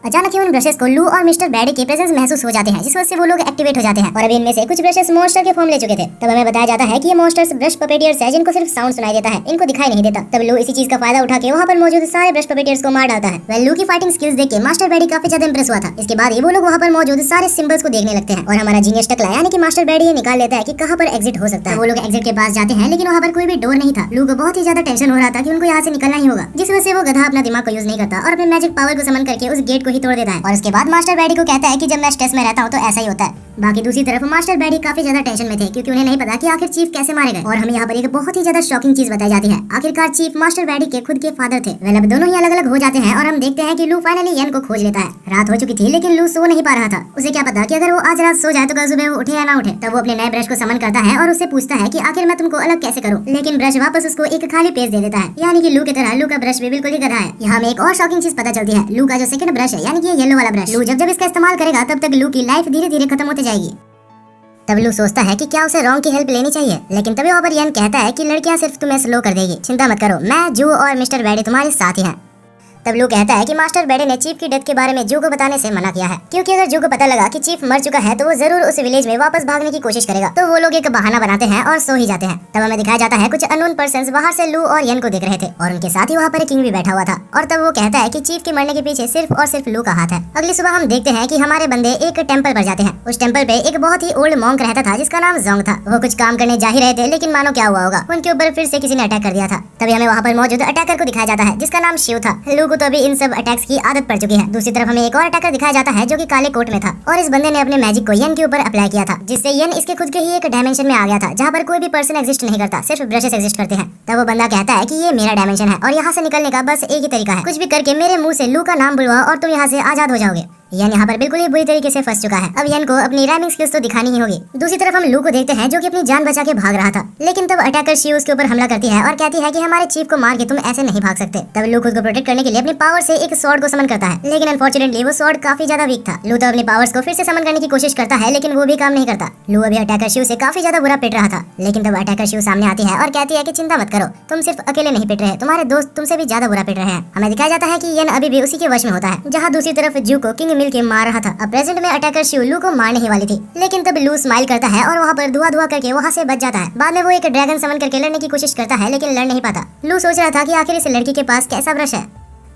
अचानक ही उन ब्रशेस को लू और मिस्टर बेडे की प्रेजेंस महसूस हो जाते हैं, जिस वजह से वो लोग एक्टिवेट हो जाते हैं और अभी इनमें से कुछ ब्रशेस मॉन्स्टर के फॉर्म ले चुके थे। तब हमें बताया जाता है कि ये मॉन्स्टर्स ब्रश पपेटियर्स हैं जिनको सिर्फ साउंड सुनाई देता है, इनको दिखाई नहीं देता। तब लू इसी चीज का फायदा उठा के वहाँ पर मौजूद सारे ब्रश पपेटियर्स को मार डालता है। वह लू की फाइटिंग स्किल्स देख के मास्टर बेडे काफी ज्यादा इंप्रेस हुआ था। इसके बाद ये वो लोग वहाँ पर मौजूद सारे सिंबल्स को देखने लगते हैं और हमारा जीनियस टकला यानी कि मास्टर बेडे ये निकाल लेता है कि कहाँ पर एग्जिट हो सकता है। वो लोग एग्जिट के पास जाते हैं, लेकिन वहाँ पर कोई भी डोर नहीं था। लू को बहुत ही ज्यादा टेंशन हो रहा था कि उनको यहाँ से निकलना ही होगा, जिस वजह से वो गधा अपना दिमाग को यूज नहीं करता और अपने मैजिक पावर को समन करके उस गेट को ही तोड़ देता है। और उसके बाद मास्टर बेडे को कहता है कि जब मैं स्ट्रेस में रहता हूँ तो ऐसा ही होता है। बाकी दूसरी तरफ मास्टर बैडी काफी ज्यादा टेंशन में थे क्योंकि उन्हें नहीं पता कि आखिर चीफ कैसे मारे गए। और हमें यहाँ पर एक बहुत ही ज्यादा शॉकिंग चीज बताई जाती है। आखिरकार चीफ मास्टर बैडी के खुद के फादर थे। वे अब दोनों ही अलग अलग हो जाते हैं और हम देखते हैं कि लू फाइनली यन को खोज लेता है। रात हो चुकी थी लेकिन लू सो नहीं पा रहा था। उसे क्या पता कि अगर वो आज रात सो जाए तो कल सुबह वो उठे या ना उठे। तब वो अपने नए ब्रश को समन करता है और उससे पूछता है कि आखिर मैं तुमको अलग कैसे करूं। लेकिन ब्रश वापस उसको एक खाली पेज दे देता है, यानी कि लू की तरह लू का ब्रश भी बिल्कुल ही गधा है। यहाँ में एक और शॉकिंग चीज पता चलती है। लू का जो सेकंड ब्रश है यानी कि येलो वाला ब्रश, लू जब जब इसका इस्तेमाल करेगा तब तक लू की लाइफ धीरे धीरे खत्म होती जाएगी। तब लू सोचता है कि क्या उसे रॉन्ग की हेल्प लेनी चाहिए, लेकिन तभी वहाँ पर यन कहता है कि लड़कियां सिर्फ तुम्हें स्लो कर देगी, चिंता मत करो, मैं जू और मिस्टर बैडी तुम्हारे साथ ही हैं। तब लू कहता है कि मास्टर बैडी ने चीफ की डेथ के बारे में जू को बताने से मना किया है, क्योंकि अगर जू को पता लगा कि चीफ मर चुका है तो वो जरूर उस विलेज में वापस भागने की कोशिश करेगा। तो वो लोग एक बहाना बनाते हैं और सो ही जाते हैं। तब हमें दिखाया जाता है कुछ अननोन पर्सन्स बाहर से लू और यन को देख रहे थे और उनके साथ ही वहाँ पर किंग भी बैठा हुआ था। और तब वो कहता है कि चीफ के मरने के पीछे सिर्फ और सिर्फ लू का हाथ है। अगली सुबह हम देखते हैं कि हमारे बंदे एक टेम्पल पर जाते हैं। उस टेम्पल पे एक बहुत ही ओल्ड मॉन्क रहता था जिसका नाम जोंग था। वो कुछ काम करने जा ही रहे थे लेकिन मानो क्या हुआ होगा, उनके ऊपर फिर से किसी ने अटैक कर दिया था। तभी हमें वहाँ पर मौजूद अटैकर को दिखाया जाता है जिसका नाम शिव था। लू को तो अभी इन सब की आदत पड़ चुकी है। दूसरी तरफ हमें एक और अटैकर दिखाया जाता है जो कि काले कोट में था और इस बंदे ने अपने मैजिक को यन के ऊपर अप्लाई किया था, जिससे यन इसके खुद के ही एक डायमेंशन में आ गया था जहाँ पर कोई भी पर्सन एग्जिस्ट नहीं करता, सिर्फ ब्रशेस एग्जिस्ट करते हैं। तब वो बंदा कहता है कि ये मेरा डायमेंशन है और यहाँ से निकलने का बस एक ही तरीका है, कुछ भी करके मेरे मुंह से लू का नाम बुलवाओ और तुम यहाँ से आजाद हो जाओगे। यन यहाँ पर बिल्कुल ही बुरी तरीके से फंस चुका है। अब यन को अपनी राइमिंग स्किल्स तो दिखानी ही होगी। दूसरी तरफ हम लू को देखते हैं जो कि अपनी जान बचा के भाग रहा था, लेकिन तब अटैकर शिव उसके ऊपर हमला करती है और कहती है कि हमारे चीफ को मार के तुम ऐसे नहीं भाग सकते। तब लू खुद को प्रोटेक्ट करने के लिए अपनी पावर से एक स्वॉर्ड को समन करता है, लेकिन अनफॉर्चुनेटली वो स्वॉर्ड काफी ज्यादा वीक था। लू तो अपनी पावर्स को फिर से समन करने की कोशिश करता है लेकिन वो भी काम नहीं करता। लू अभी अटैकर शिव से काफी ज्यादा बुरा पिट रहा था, लेकिन तब अटैकर शिव सामने आती है और कहती है कि चिंता मत करो, तुम सिर्फ अकेले नहीं पिट रहे, तुम्हारे दोस्त तुमसे भी ज्यादा बुरा पिट रहे हैं। हमें दिखाया जाता है कि यन अभी भी उसी के वश में होता है, जहाँ दूसरी तरफ जू को किंग मिल के मार रहा था। अब प्रेजेंट में अटैकर शिव लू को मारने ही वाली थी, लेकिन तब लू स्माइल करता है और वहाँ पर धुआं धुआं करके वहाँ से बच जाता है। बाद में वो एक ड्रैगन समन करके लड़ने की कोशिश करता है लेकिन लड़ नहीं पाता। लू सोच रहा था कि आखिर इस लड़की के पास कैसा ब्रश है।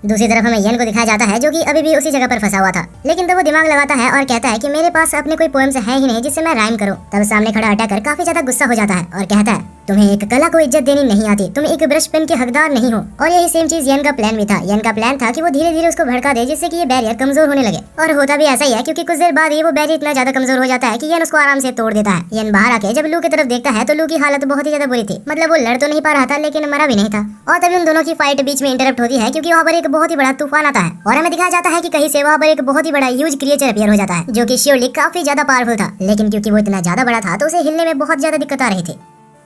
दूसरी तरफ हमें यन को दिखाया जाता है जो कि अभी भी उसी जगह पर फंसा हुआ था, लेकिन तब वो दिमाग लगाता है और कहता है कि मेरे पास अपने कोई पोएम्स है ही नहीं जिससे मैं राइम करूं। तब सामने खड़ा अटैकर काफी ज्यादा गुस्सा हो जाता है और कहता है तुम्हें एक कला को इज्जत देनी नहीं आती, तुम एक ब्रश पेन के हकदार नहीं हो। और यही सेम चीज यन का प्लान भी था। यन का प्लान था कि वो धीरे धीरे उसको भड़का दे जिससे कि ये बैरियर कमजोर होने लगे, और होता भी ऐसा ही है क्योंकि कुछ देर बाद ही वो बैरियर इतना ज्यादा कमजोर हो जाता है कि यन उसको आराम से तोड़ देता है। यन बाहर आके जब लू की तरफ देखता है तो लू की हालत बहुत ही ज्यादा बुरी थी, मतलब वो लड़ तो नहीं पा रहा था लेकिन मरा भी नहीं था। और तभी उन दोनों की फाइट बीच में इंटरप्ट होती है क्योंकि वहाँ पर एक बहुत ही बड़ा तूफान आता है और हमें दिखाया जाता है कि कहीं से वहाँ पर एक बहुत ही बड़ा ह्यूज क्रिएचर अपीयर हो जाता है जो कि श्योरली काफी ज्यादा पावरफुल था, लेकिन क्योंकि वो इतना ज्यादा बड़ा था तो उसे हिलने में बहुत ज्यादा दिक्कत आ रही थी।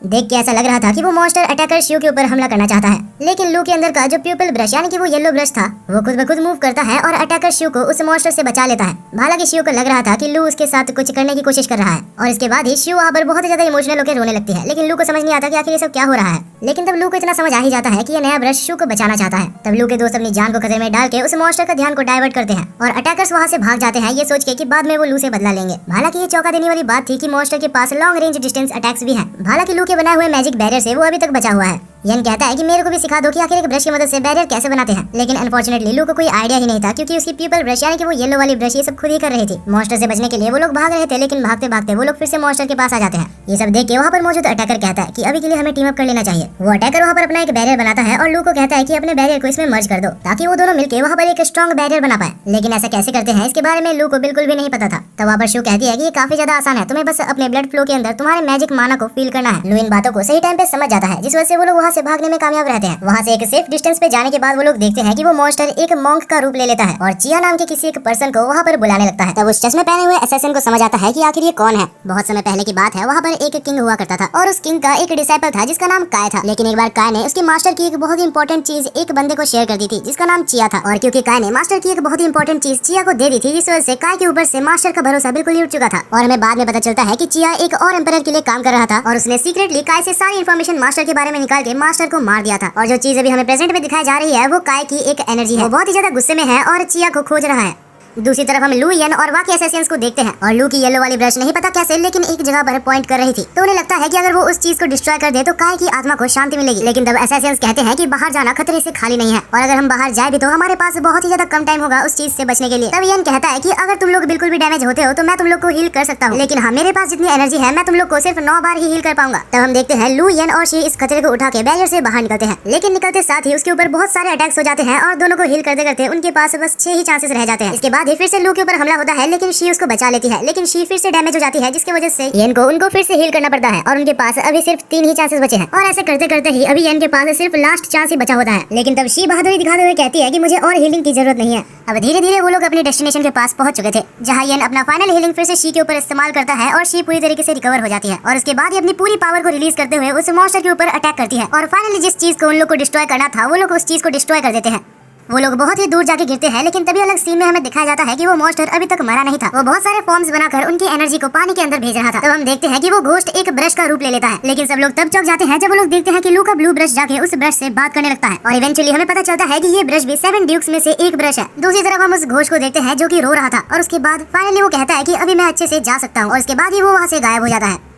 देख के ऐसा लग रहा था कि वो मॉन्स्टर अटैकर शिव के ऊपर हमला करना चाहता है, लेकिन लू के अंदर का जो प्यूपल ब्रश यानी कि वो येलो ब्रश था वो खुद ब खुद मूव करता है और अटैकर शिव को उस मॉन्स्टर से बचा लेता है। हालांकि शिव को लग रहा था कि लू उसके साथ कुछ करने की कोशिश कर रहा है और इसके बाद ही शिव वहाँ पर बहुत ज्यादा इमोशनल होकर रोने लगती है, लेकिन लू को समझ नहीं आता कि आखिर ये सब क्या हो रहा है। लेकिन तब लू को इतना समझ आ ही जाता है कि ये नया ब्रश शिव को बचाना चाहता है। तब लू के दोस्त अपनी जान को खतरे में डाल के उस मॉन्स्टर का ध्यान को डाइवर्ट करते हैं और अटैकर्स वहाँ से भाग जाते हैं ये सोच के कि बाद में वो लू से बदला लेंगे। हालांकि ये चौंका देने वाली बात थी कि मॉन्स्टर के पास लॉन्ग रेंज डिस्टेंस अटैक्स भी हैं। हालांकि लू के बनाए हुए मैजिक बैरियर से वो अभी तक बचा हुआ है। यन कहता है कि मेरे को भी सिखा दो कि आखिर एक ब्रश की मदद से बैरियर कैसे बनाते हैं, लेकिन अनफॉर्चुनेटली लू को कोई आइडिया ही नहीं था क्योंकि उसकी प्यूपल ब्रश यानी कि वो येलो वाली ब्रश ये सब खुद ही कर रही थी। मॉन्स्टर से बचने के लिए वो लोग भाग रहे थे, लेकिन भागते भागते वो लोग फिर से मॉन्स्टर के पास आ जाते हैं। ये सब देख के वहाँ पर मौजूद अटैकर कहता है कि अभी के लिए हमें टीम अप कर लेना चाहिए। वो अटैकर वहाँ पर अपना एक बैरियर बनाता है और लू को कहता है कि अपने बैरियर को इसमें मर्ज कर दो ताकि वो दोनों मिलकर वहाँ पर एक स्ट्रॉन्ग बैरियर बना पाए। लेकिन ऐसा कैसे करते हैं इसके बारे में लू को बिल्कुल भी नहीं पता था। तब वहाँ पर शिव कहती है कि ये काफी ज्यादा आसान है, तुम्हें बस अपने ब्लड फ्लो के अंदर तुम्हारे मैजिक माना को फील करना है। लू इन बातों को सही टाइम पे समझ जाता है जिस वजह से वो लोग वहाँ से भागने में कामयाब रहते हैं। वहाँ से एक सेफ डिस्टेंस पे जाने के बाद वो लोग देखते हैं कि वो मॉन्स्टर एक मॉन्क का रूप ले लेता है और चिया नाम के किसी एक पर्सन को वहाँ पर बुलाने लगता है। तब उस चश्मे पहने हुए असैसिन को समझ आता है कि आखिर ये कौन है। बहुत समय पहले की बात है, वहाँ पर एक किंग हुआ करता था और उस किंग का एक डिसाइपल था जिसका नाम काय था। लेकिन एक बार काय ने उसके मास्टर की एक बहुत ही इंपॉर्टेंट चीज एक बंदे को शेयर कर दी थी जिसका नाम चिया था, और क्योंकि काय ने मास्टर की एक बहुत ही इंपॉर्टेंट चीज चिया को दे दी थी जिस वजह से काय के ऊपर से मास्टर का भरोसा बिल्कुल ही उठ चुका था। और हमें बाद में पता चलता है कि चिया एक और एम्परर के लिए काम कर रहा था और उसने सीक्रेटली काय से सारी इन्फॉर्मेशन मास्टर के बारे में निकाल के मास्टर को मार दिया था। और जो चीज अभी हमें प्रेजेंट में दिखाई जा रही है वो काय की एक एनर्जी है। वो बहुत ही ज्यादा गुस्से में है और चिया को खोज रहा है। दूसरी तरफ हम लू यन और बाकी असैसिन्स को देखते हैं और लू की येलो वाली ब्रश नहीं पता कैसे लेकिन एक जगह पर पॉइंट कर रही थी, तो उन्हें लगता है कि अगर वो उस चीज को डिस्ट्रॉय कर दे तो काय की आत्मा को शांति मिलेगी। लेकिन तब असैसिन्स कहते हैं कि बाहर जाना खतरे से खाली नहीं है और अगर हम बाहर जाए भी तो हमारे पास बहुत ही ज्यादा कम टाइम होगा उस चीज से बचने के लिए। तब यन कहता है कि अगर तुम लोग बिल्कुल भी डैमेज होते हो तो मैं तुम लोग को हील कर सकता हूँ, लेकिन हाँ मेरे पास जितनी एनर्जी है मैं तुम लोग को सिर्फ 9 बार ही हील कर पाऊंगा। तब हम देखते हैं लू यन और शी इस खतरे को उठा के बैरियर से बाहर निकलते हैं, लेकिन निकलते साथ ही उसके ऊपर बहुत सारे अटैक्स हो जाते हैं और दोनों को हील करते करते उनके पास बस 6 ही चांसेस रह जाते हैं। इसके बाद बाद ही फिर से लू के ऊपर हमला होता है, लेकिन शी उसको बचा लेती है। लेकिन शी फिर से डैमेज हो जाती है, जिसकी वजह से येन को उनको फिर से हील करना पड़ता है और उनके पास अभी सिर्फ 3 ही चांसेस बचे हैं। और ऐसे करते करते ही अभी येन के पास सिर्फ लास्ट चांस ही बचा होता है। लेकिन तब शी बहादुरी दिखाते हुए कहती है कि मुझे और हीलिंग की जरूरत नहीं है। अब धीरे धीरे वो लोग अपने डेस्टिनेशन के पास पहुंच चुके थे, जहाँ येन अपना फाइनल हीलिंग फिर से शी के ऊपर इस्तेमाल करता है और शी पूरी तरीके से रिकवर हो जाती है। और उसके बाद ही अपनी पूरी पावर को रिलीज करते हुए उस मॉन्स्टर के ऊपर अटैक करती है और फाइनली जिस चीज को उन लोग को डिस्ट्रॉय करना था वो लोग उस चीज को डिस्ट्रॉय कर देते हैं। वो लोग बहुत ही दूर जाके गिरते हैं, लेकिन तभी अलग सीन में हमें दिखाया जाता है कि वो मॉन्स्टर अभी तक मरा नहीं था। वो बहुत सारे फॉर्म्स बनाकर उनकी एनर्जी को पानी के अंदर भेज रहा था। तब हम देखते हैं कि वो घोस्ट एक ब्रश का रूप ले लेता है, लेकिन सब लोग तब चौंक जाते हैं जब वो लोग देखते हैं कि लू का ब्लू ब्रश जाके उस ब्रश से बात करने लगता है। और इवेंचुअली हमें पता चलता है कि ये ब्रश भी 7 ड्यूक्स में से एक ब्रश है। दूसरी तरफ हम उस घोस्ट को देखते हैं जो कि रो रहा था, और उसके बाद फाइनली वो कहता है कि अभी मैं अच्छे से जा सकता हूँ, और उसके बाद ही वो वहाँ से गायब हो जाता है।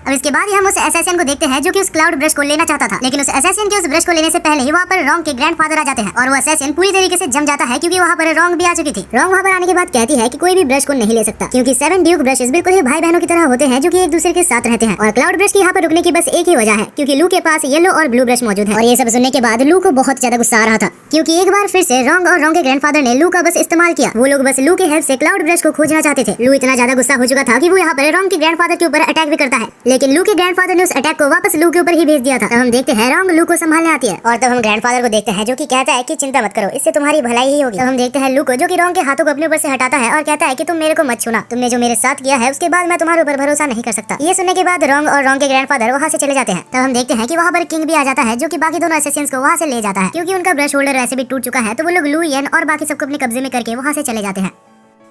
अब इसके बाद ही हम उस असैसिन को देखते हैं जो कि उस क्लाउड ब्रश को लेना चाहता था, लेकिन उस असैसिन के उस ब्रश को लेने से पहले ही वहाँ पर रॉन्ग के ग्रैंडफादर आ जाते हैं और वो असैसिन पूरी तरीके से जम जाता है, क्योंकि वहाँ पर रॉन्ग भी आ चुकी थी। रॉन्ग वहाँ पर आने के बाद कहती है कि कोई भी ब्रश को नहीं ले सकता, क्योंकि 7 ड्यूक ब्रशेस बिल्कुल ही भाई बहनों की तरह होते हैं जो कि एक दूसरे के साथ रहते हैं। और क्लाउड ब्रश की यहाँ पर रुकने की बस एक ही वजह है, क्योंकि लू के पास येलो और ब्लू ब्रश मौजूद है। और ये सब सुनने के बाद लू को बहुत ज्यादा गुस्सा आ रहा था, क्योंकि एक बार फिर से रॉन्ग और रॉन्ग के ग्रैंडफादर ने लू का बस इस्तेमाल किया। वो लोग बस लू की हेल्प से क्लाउड ब्रश को खोजना चाहते थे। लू इतना ज्यादा गुस्सा हो चुका था कि वो यहाँ पर रॉन्ग के ग्रैंडफादर के ऊपर अटैक भी करता है, लेकिन लू के ग्रैंडफादर ने उस अटैक को वापस लू के ऊपर ही भेज दिया था। तब हम देखते हैं रॉन्ग लू को संभालने आती है, और तब हम ग्रैंडफादर को देखते हैं जो कि कहता है कि चिंता मत करो, इससे तुम्हारी भलाई ही होगी। तब हम देखते हैं लू को जो कि रॉन्ग के हाथों को अपने ऊपर से हटाता है और कहता है कि तुम मेरे को मत छूना, तुमने जो मेरे साथ किया है उसके बाद मैं तुम्हारे ऊपर भरोसा नहीं कर सकता। ये सुनने के बाद रॉन्ग और रॉन्ग के ग्रैंडफादर वहाँ से चले जाते हैं। तब हम देखते हैं कि वहाँ पर किंग भी आ जाता है, जो कि बाकी दोनों असैसिन्स को वहाँ से ले जाता है, क्योंकि उनका ब्रश होल्डर वैसे भी टूट चुका है। तो वो लोग लू, येन और बाकी सबको अपने कब्जे में करके वहाँ से चले जाते हैं।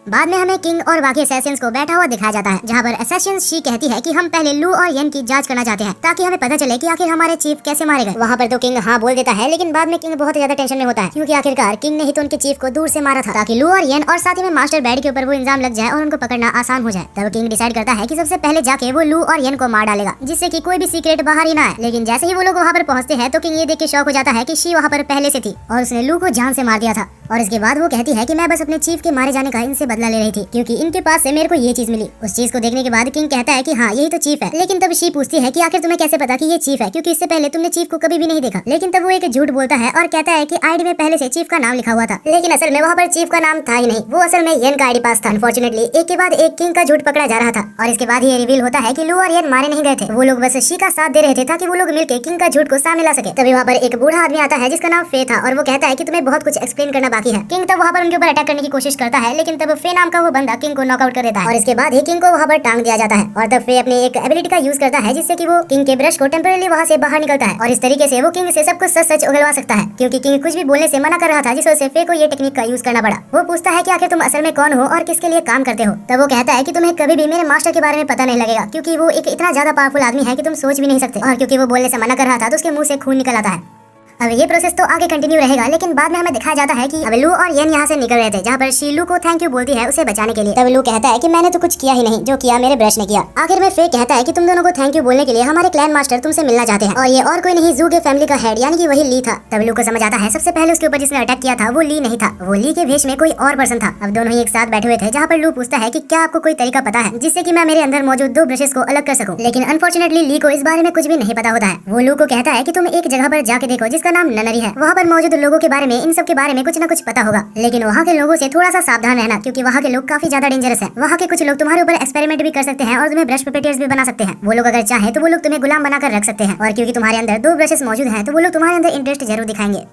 बाद में हमें किंग और बाकी असैसिन्स को बैठा हुआ दिखाया जाता है, जहाँ पर असैसिन्स शी कहती है कि हम पहले लू और येन की जांच करना चाहते हैं, ताकि हमें पता चले कि आखिर हमारे चीफ कैसे मारे गए। वहाँ पर तो किंग हाँ बोल देता है, लेकिन बाद में किंग बहुत ज्यादा टेंशन में होता है, क्योंकि आखिरकार किंग ने ही तो उनके चीफ को दूर से मारा था, ताकि लू और येन और साथ ही में मास्टर बैड के ऊपर वो इल्जाम लग जाए और उनको पकड़ना आसान हो जाए। तब किंग डिसाइड करता है कि सबसे पहले जाके वो लू और येन को मार डालेगा, जिससे कि कोई भी सीक्रेट बाहर ही ना आए। लेकिन जैसे ही वो लोग वहाँ पर पहुँचते हैं तो किंग ये देख के शॉक हो जाता है कि शी वहाँ पर पहले से थी और उसने लू को जान से मार दिया था। और इसके बाद वो कहती है कि मैं बस अपने चीफ के मारे जाने का इनसे बदला ले रही थी, क्योंकि इनके पास से मेरे को ये चीज मिली। उस चीज को देखने के बाद किंग कहता है कि हाँ यही तो चीफ है। लेकिन तब शी पूछती है कि आखिर तुम्हें कैसे पता कि ये चीफ है, क्योंकि इससे पहले तुमने चीफ को कभी भी नहीं देखा। लेकिन तब वो एक झूठ बोलता है और कहता है कि आईडी में पहले से चीफ का नाम लिखा हुआ था, लेकिन असल में वहाँ पर चीफ का नाम था ही नहीं, वो असल में येन का आईडी पास था। अनफॉर्चुनेटली एक के बाद एक किंग का झूठ पकड़ा जा रहा था, और इसके बाद ये रिवील होता है कि लू और येन मारे नहीं गए थे, वो लोग बस शी का साथ दे रहे थे ताकि वो लोग मिलकर किंग का झूठ को सामने ला सके। तभी वहाँ पर एक बूढ़ा आदमी आता है जिसका नाम फे था, और वो कहता है कि तुम्हें बहुत कुछ एक्सप्लेन करना बाकी है। किंग तब वहाँ पर उनके ऊपर अटैक करने की कोशिश करता है, लेकिन तब फे नाम का वो बंदा किंग को नॉकआउट कर देता है, और इसके बाद ही किंग को वहाँ पर टांग दिया जाता है। और तब फे अपने एक एबिलिटी का यूज करता है, जिससे कि वो किंग के ब्रश को टेम्परेरी वहाँ से बाहर निकलता है, और इस तरीके से वो किंग से सब कुछ सच सच उगलवा सकता है, क्योंकि किंग कुछ भी बोलने से मना कर रहा था, जिस वजह से फे को ये टेक्निक का यूज करना पड़ा। वो पूछता है कि आखिर तुम असल में कौन हो और किसके लिए काम करते हो। तब वो कहता है कि तुम्हें कभी भी मेरे मास्टर के बारे में पता नहीं लगेगा, क्योंकि वो एक इतना ज्यादा पावरफुल आदमी है कि तुम सोच भी नहीं सकते। और क्योंकि वो बोलने से मना कर रहा था तो उसके मुंह से खून निकल आता है। अब ये प्रोसेस तो आगे कंटिन्यू रहेगा, लेकिन बाद में हमें दिखाया जाता है कि अब लू और येन यहाँ से निकल रहे थे, जहाँ पर शी लू को थैंक यू बोलती है उसे बचाने के लिए। तब लू कहता है कि मैंने तो कुछ किया ही नहीं, जो किया मेरे ब्रश ने किया। आखिर में फे कहता है कि तुम दोनों को थैंक यू बोलने के लिए हमारे क्लैन मास्टर तुमसे मिलना चाहते हैं, और ये और कोई नहीं जू के फैमिली का हेड यानी कि वही ली था। तब लू को समझ आता है सबसे पहले उसके ऊपर जिसने अटैक किया था वो ली नहीं था, वो ली के भेष में कोई और पर्सन था। अब दोनों ही एक साथ बैठे हुए थे, जहाँ पर लू पूछता है कि क्या आपको कोई तरीका पता है जिससे कि मैं मेरे अंदर मौजूद 2 ब्रशेस को अलग कर सकूं। लेकिन अनफॉर्चुनेटली ली को इस बारे में कुछ भी नहीं पता होता है। वो लू को कहता है कि तुम एक जगह पर जाके देखो जिसका नाम ननरी है, वहाँ पर मौजूद लोगों के बारे में इन सब के बारे में कुछ न कुछ पता होगा, लेकिन वहाँ के लोगों से थोड़ा सा सावधान रहना, क्योंकि वहाँ के लोग काफी ज्यादा डेंजरस हैं। वहाँ के कुछ लोग तुम्हारे ऊपर एक्सपेरिमेंट भी कर सकते हैं और तुम्हें ब्रश पपेटियर्स भी बना सकते हैं। वो लोग अगर चाहे तो वो लोग तुम्हें गुलाम बनाकर रख सकते हैं, और क्योंकि तुम्हारे अंदर 2 ब्रशेस मौजूद हैं तो वो लोग तुम्हारे अंदर इंटरेस्ट जरूर दिखाएंगे।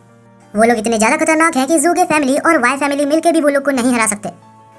वो लोग इतने ज्यादा खतरनाक हैं कि जू के फैमिली और वाई फैमिली मिलकर भी वो लोग को नहीं हरा सकते।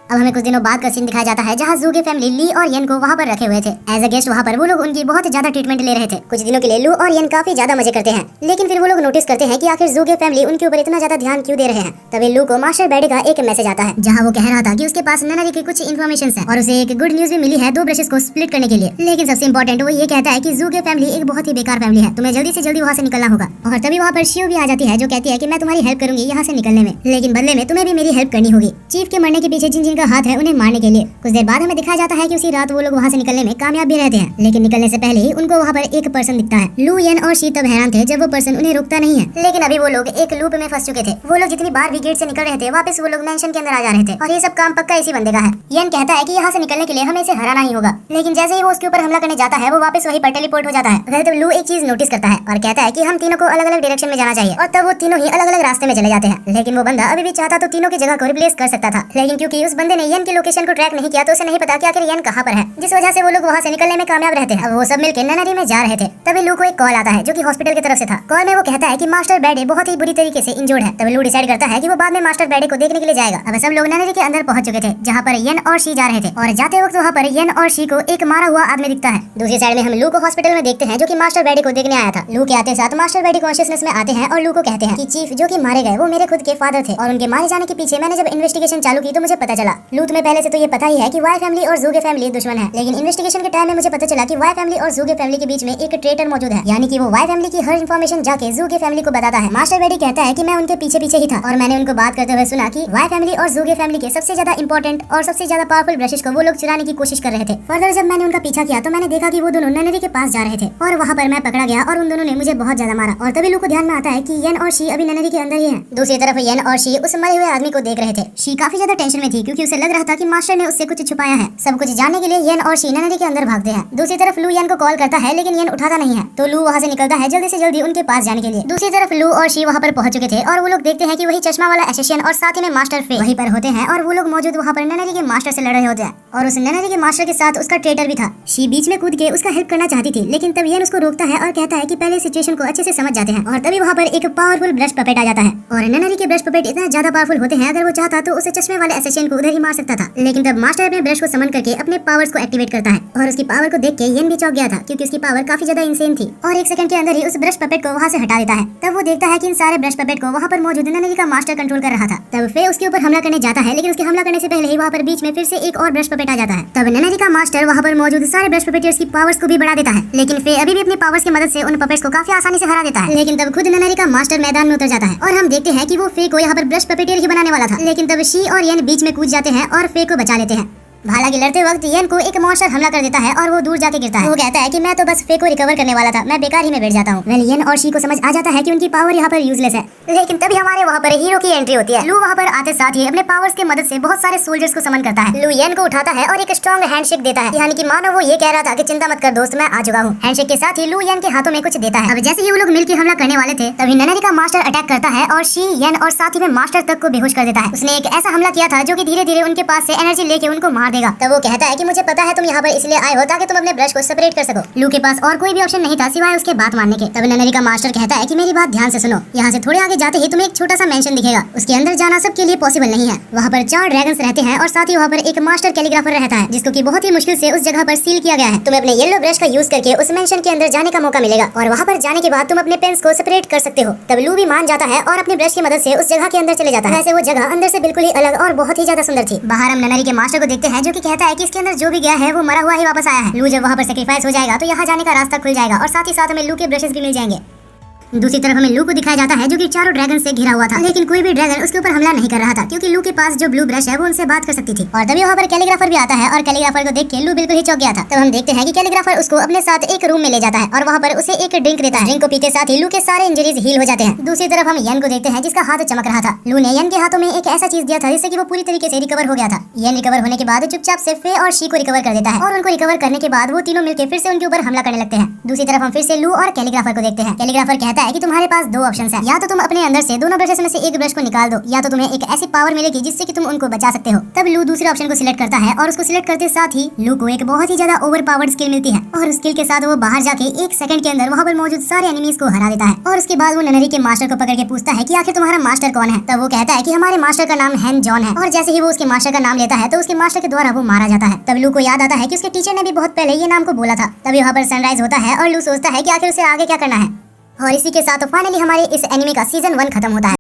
अब हमें कुछ दिनों बाद का सीन दिखाया जाता है, जहाँ जू के फैमिली ली और येन को वहाँ पर रखे हुए थे एज अ गेस्ट। वहाँ पर वो लोग उनकी बहुत ज्यादा ट्रीटमेंट ले रहे थे। कुछ दिनों के लिए लू और येन काफी ज्यादा मजे करते हैं, लेकिन फिर वो लोग नोटिस करते हैं कि आखिर जू के फैमिली उनके ऊपर इतना ज्यादा ध्यान क्यों दे रहे हैं। तभी लू को मास्टर बैडी का एक मैसेज आता है, जहाँ वो कह रहा था कि उसके पास ननरी की कुछ इन्फॉर्मेशन है और उसे एक गुड न्यूज भी मिली है 2 ब्रशेस को स्प्लिट करने के लिए। लेकिन सबसे इंपॉर्टेंट वो ये कहता है कि जू के फैमिली एक बहुत ही बेकार फैमिली है, तुम्हें जल्दी से जल्दी वहाँ से निकलना होगा। और तभी वहाँ पर शियो भी आ जाती है, जो कहती है कि मैं तुम्हारी हेल्प करूंगी यहाँ से निकलने में, लेकिन बदले में तुम्हें भी मेरी हेल्प करनी होगी। चीफ के मरने के पीछे जिन जिन का हाथ है उन्हें मारने के लिए। कुछ देर बाद हमें दिखाया जाता है कि उसी रात वो लोग वहाँ से निकलने में कामयाब भी रहते हैं, लेकिन निकलने से पहले ही उनको वहाँ पर एक पर्सन दिखता है। लू, येन और शी तब हैरान थे जब वो पर्सन उन्हें रोकता नहीं है, लेकिन अभी वो लोग एक लूप में फंस चुके थे। वो लोग जितनी बार भी गेट से निकल रहे थे वापस वो लोग मेंशन के अंदर आ जा रहे थे और ये सब काम पक्का इसी बंदे का है। येन कहता है कि यहाँ से निकलने के लिए हमें इसे हराना ही होगा, लेकिन जैसे ही वो उसके ऊपर हमला करने जाता है वो वापस वहीं पर टेलीपोर्ट हो जाता है। तब लू एक चीज नोटिस करता है और कहता है कि हम तीनों को अलग अलग डायरेक्शन में जाना चाहिए, और तब वो तीनों ही अलग अलग रास्ते में चले जाते हैं। लेकिन वो बंदा अभी भी चाहता तो तीनों की जगह को रिप्लेस कर सकता था, लेकिन क्योंकि उस बंदे ने येन की लोकेशन को ट्रैक नहीं किया तो उसे नहीं पता कि आखिर येन कहाँ पर है, जिस वजह से वो लोग वहाँ से निकलने में कामयाब रहते हैं। अब वो सब मिलकर ननरी में जा रहे थे। तभी लू को एक कॉल आता है जो कि हॉस्पिटल की तरफ से था। कॉल में वो कहता है कि मास्टर बैडे बहुत ही बुरी तरीके से इंजर्ड है। तभी लू डिसाइड करता है कि वो बाद में मास्टर बैडे को देखने के लिए जाएगा। अब सब लोग ननरी के अंदर पहुंच चुके थे जहाँ पर येन और शी जा रहे थे, और जाते वक्त वहाँ पर येन और शी को एक मारा हुआ आदमी दिखता है। दूसरी साइड में हम लू को हॉस्पिटल में देखते हैं जो कि मास्टर बैडे को देखने आया था। लू के आते साथ मास्टर बैडे कॉन्शियसनेस में आते हैं और लू को कहते हैं कि चीफ जो कि मारे गए वो मेरे खुद के फादर थे, और उनके मारे जाने के पीछे मैंने जब इन्वेस्टिगेशन चालू की तो मुझे पता चला। लू तुम्हें पहले से तो ये पता ही है कि वाई फैमिली और जूगे फैमिली दुश्मन है, लेकिन इन्वेस्टिगेशन के टाइम में मुझे पता चला कि वाई फैमिली और जूगे फैमिली के बीच में एक ट्रेटर मौजूद है, यानी कि वो वाई फैमिली की हर इन्फॉर्मेशन जाके जूगे फैमिली को बताता है। मास्टर बैडी कहता है कि मैं उनके पीछे पीछे ही था और मैंने उनको बात करते हुए सुना कि वाई फैमिली और जूगे फैमिली के सबसे ज्यादा इंपॉर्टेंट और सबसे ज्यादा पावरफुल ब्रशेस को वो लोग चुराने की कोशिश कर रहे थे। फर्दर जब मैंने उनका पीछा किया तो मैंने देखा कि वो दोनों ननरी के पास जा रहे थे, और वहाँ पर मैं पकड़ा गया और उन दोनों ने मुझे बहुत ज्यादा मारा। और तभी लू को ध्यान में आता है कि येन और शी अभी ननरी के अंदर ही है। दूसरी तरफ येन और शी उस मरे हुए आदमी को देख रहे थे। शी काफी ज्यादा टेंशन में थी क्योंकि उसे लग रहा था कि मास्टर ने उससे कुछ छुपाया है। सब कुछ जानने के लिए येन और शी ननरी के अंदर भागते हैं। दूसरी तरफ लू येन को कॉल करता है लेकिन येन उठाता नहीं है, तो लू वहाँ से निकलता है जल्दी से जल्दी उनके पास जाने के लिए। दूसरी तरफ लू और शी वहाँ पर पहुंच चुके थे और वो लोग देखते हैं कि वही चश्मा वाला एसेसियन और साथ ही में मास्टर फे वहीं पर होते हैं, और वो लोग मौजूद वहाँ पर ननरी के मास्टर से लड़ रहे होते हैं, और उस ननरी के मास्टर के साथ उसका ट्रेटर भी था। शी बीच में कूद के उसका हेल्प करना चाहती थी, लेकिन तब येन उसको रोकता है और कहता है कि पहले सिचुएशन को अच्छे से समझ जाते हैं। और तभी वहाँ पर एक पावरफुल ब्रश पपेट आ जाता है, और ननरी के ब्रश पपेट इतना ज्यादा पावरफुल होते हैं अगर वो चाहता तो उसे चश्मे वाले एसेसियन को उधर ही मार सकता था। लेकिन तब मास्टर अपने ब्रश को समन करके अपने पावर्स को एक्टिवेट करता है, और उसकी पावर को देख के येन भी चौंक गया था क्योंकि उसकी पावर काफी ज्यादा इंसेन थी, और एक सेकंड के अंदर ही उस ब्रश पपेट को वहाँ से हटा देता है। तब वो देखता है कि इन सारे ब्रश पपेट को वहाँ पर मौजूद ननरी का मास्टर कंट्रोल कर रहा था। तब फे उसके ऊपर हमला करने जाता है, लेकिन उसके हमला करने से पहले ही वहाँ पर बीच में फिर से एक और ब्रश पपेट आ जाता है। तब ननरी का मास्टर वहाँ पर मौजूद सारे ब्रश पपेटियर्स की पावर्स को भी बढ़ा देता है, लेकिन फे अभी भी अपनी पावर्स की मदद से उन पपेट्स को काफी आसानी से हरा देता है। लेकिन तब खुद ननरी का मास्टर मैदान में उतर जाता है, और हम देखते हैं कि वो फे को यहाँ पर ब्रश पपेटियर ही बनाने वाला था, लेकिन तब शी और येन बीच में कूद जाते हैं और फे को बचा लेते हैं। हालांकि लड़ते वक्त येन को एक मॉन्स्टर हमला कर देता है और वो दूर जाके गिरता है। वो कहता है कि मैं तो बस फे को रिकवर करने वाला था, मैं बेकार ही में बैठ जाता हूँ। वेल येन और शी को समझ आ जाता है कि उनकी पावर यहाँ पर यूजलेस है, लेकिन तभी हमारे वहाँ पर हीरो की एंट्री होती है। लू वहाँ पर आते साथ ही अपने पावर्स की मदद से बहुत सारे सोल्जर्स को समन करता है। लू येन को उठाता है और एक स्ट्रॉन्ग हैंडशेक देता है, यानी कि मानो वो ये कह रहा था कि चिंता मत कर दोस्त, मैं आ चुका हूँ। हैंडशेक के साथ ही लू येन के हाथों में कुछ देता है। अब जैसे ही वो लोग मिलकर हमला करने वाले थे तभी ननरी का मास्टर अटैक करता है और शी, येन और साथ ही में मास्टर तक को बेहोश कर देता है। उसने एक ऐसा हमला किया था जो कि धीरे धीरे उनके पास से एनर्जी लेके उनको मार देगा। तब वो कहता है कि मुझे पता है तुम यहाँ पर इसलिए आए हो ताकि तुम अपने ब्रश को सेपरेट कर सको। लू के पास और कोई भी ऑप्शन नहीं था सिवाय उसके बात मानने के। तब ननरी का मास्टर कहता है कि मेरी बात ध्यान से सुनो, यहाँ से थोड़े आगे जाते ही तुम्हें एक छोटा सा मेंशन दिखेगा, उसके अंदर जाना सबके लिए पॉसिबल नहीं है। वहाँ पर 4 ड्रैगन्स रहते हैं और साथ ही वहाँ पर एक मास्टर कैलीग्राफर रहता है जिसको की बहुत ही मुश्किल से उस जगह पर सील किया गया है। तुम्हें अपने येलो ब्रश का यूज करके उस मेंशन के अंदर जाने का मौका मिलेगा, और वहाँ पर जाने के बाद तुम अपने पेन्स को सेपरेट कर सकते हो। तब लू भी मान जाता है और अपने ब्रश की मदद से उस जगह के अंदर चले जाता है। वैसे वो जगह अंदर से बिल्कुल ही अलग और बहुत ही ज्यादा सुंदर थी। बाहर हम ननरी के मास्टर को देखते हैं जो कि कहता है कि इसके अंदर जो भी गया है वो मरा हुआ ही वापस आया है। लू जब वहाँ पर सेक्रीफाइस हो जाएगा तो यहाँ जाने का रास्ता खुल जाएगा, और साथ ही साथ हमें लू के ब्रशेस भी मिल जाएंगे। दूसरी तरफ हमें लू को दिखाया जाता है जो कि 4 ड्रैगन से घिरा हुआ था, लेकिन कोई भी ड्रैगन उसके ऊपर हमला नहीं कर रहा था क्योंकि लू के पास जो ब्लू ब्रश है वो उनसे बात कर सकती थी। और तभी वहाँ पर कैलीग्राफर भी आता है, और कैलीग्राफर को देख के लू बिल्कुल ही चौंक गया था। तब हम देखते हैं कि कैलीग्राफर उसको अपने साथ एक रूम में ले जाता है और वहाँ पर उसे एक ड्रिंक देता है। ड्रिंक को पीते साथ ही लू के सारे इंजरीज हील हो जाते हैं। दूसरी तरफ हम येन को देखते हैं जिसका हाथ चमक रहा था। लू ने येन के हाथों में एक ऐसा चीज दिया था जिससे कि वो पूरी तरीके से रिकवर हो गया था। येन रिकवर होने के बाद चुपचाप से फे और शी को रिकवर कर देता है, और उनको रिकवर करने के बाद वो तीनों मिलकर फिर से उनके ऊपर हमला करने लगते हैं। दूसरी तरफ हम फिर से लू और कैलीग्राफर को देखते हैं। कैलीग्राफर कहता है कि तुम्हारे पास 2 ऑप्शंस हैं, या तो तुम अपने अंदर से दोनों ब्रशेस में से एक ब्रश को निकाल दो, या तो तुम्हें एक ऐसी पावर मिलेगी जिससे कि तुम उनको बचा सकते हो। तब लू दूसरे ऑप्शन को सिलेक्ट करता है, और उसको सिलेक्ट करते साथ ही लू को एक बहुत ही ज्यादा ओवर पावर्ड स्किल मिलती है, और उस स्किल के साथ वो बाहर जाके 1 सेकंड के अंदर वहाँ पर मौजूद सारे एनिमीज को हरा देता है। और उसके बाद वो ननरी के मास्टर को पकड़ के पूछता है कि आखिर तुम्हारा मास्टर कौन है। तब वो कहता है कि हमारे मास्टर का नाम हैन जॉन है, और जैसे ही वो उसके मास्टर का नाम लेता है तो उसके मास्टर के द्वारा वो मारा जाता है। तब लू को याद आता है कि उसके टीचर ने भी बहुत पहले ये नाम को बोला था। तभी वहाँ पर सनराइज होता है और लू सोचता है कि आखिर उसे आगे क्या करना है। और इसी के साथ फाइनली हमारे इस एनिमे का सीजन 1 खत्म होता है।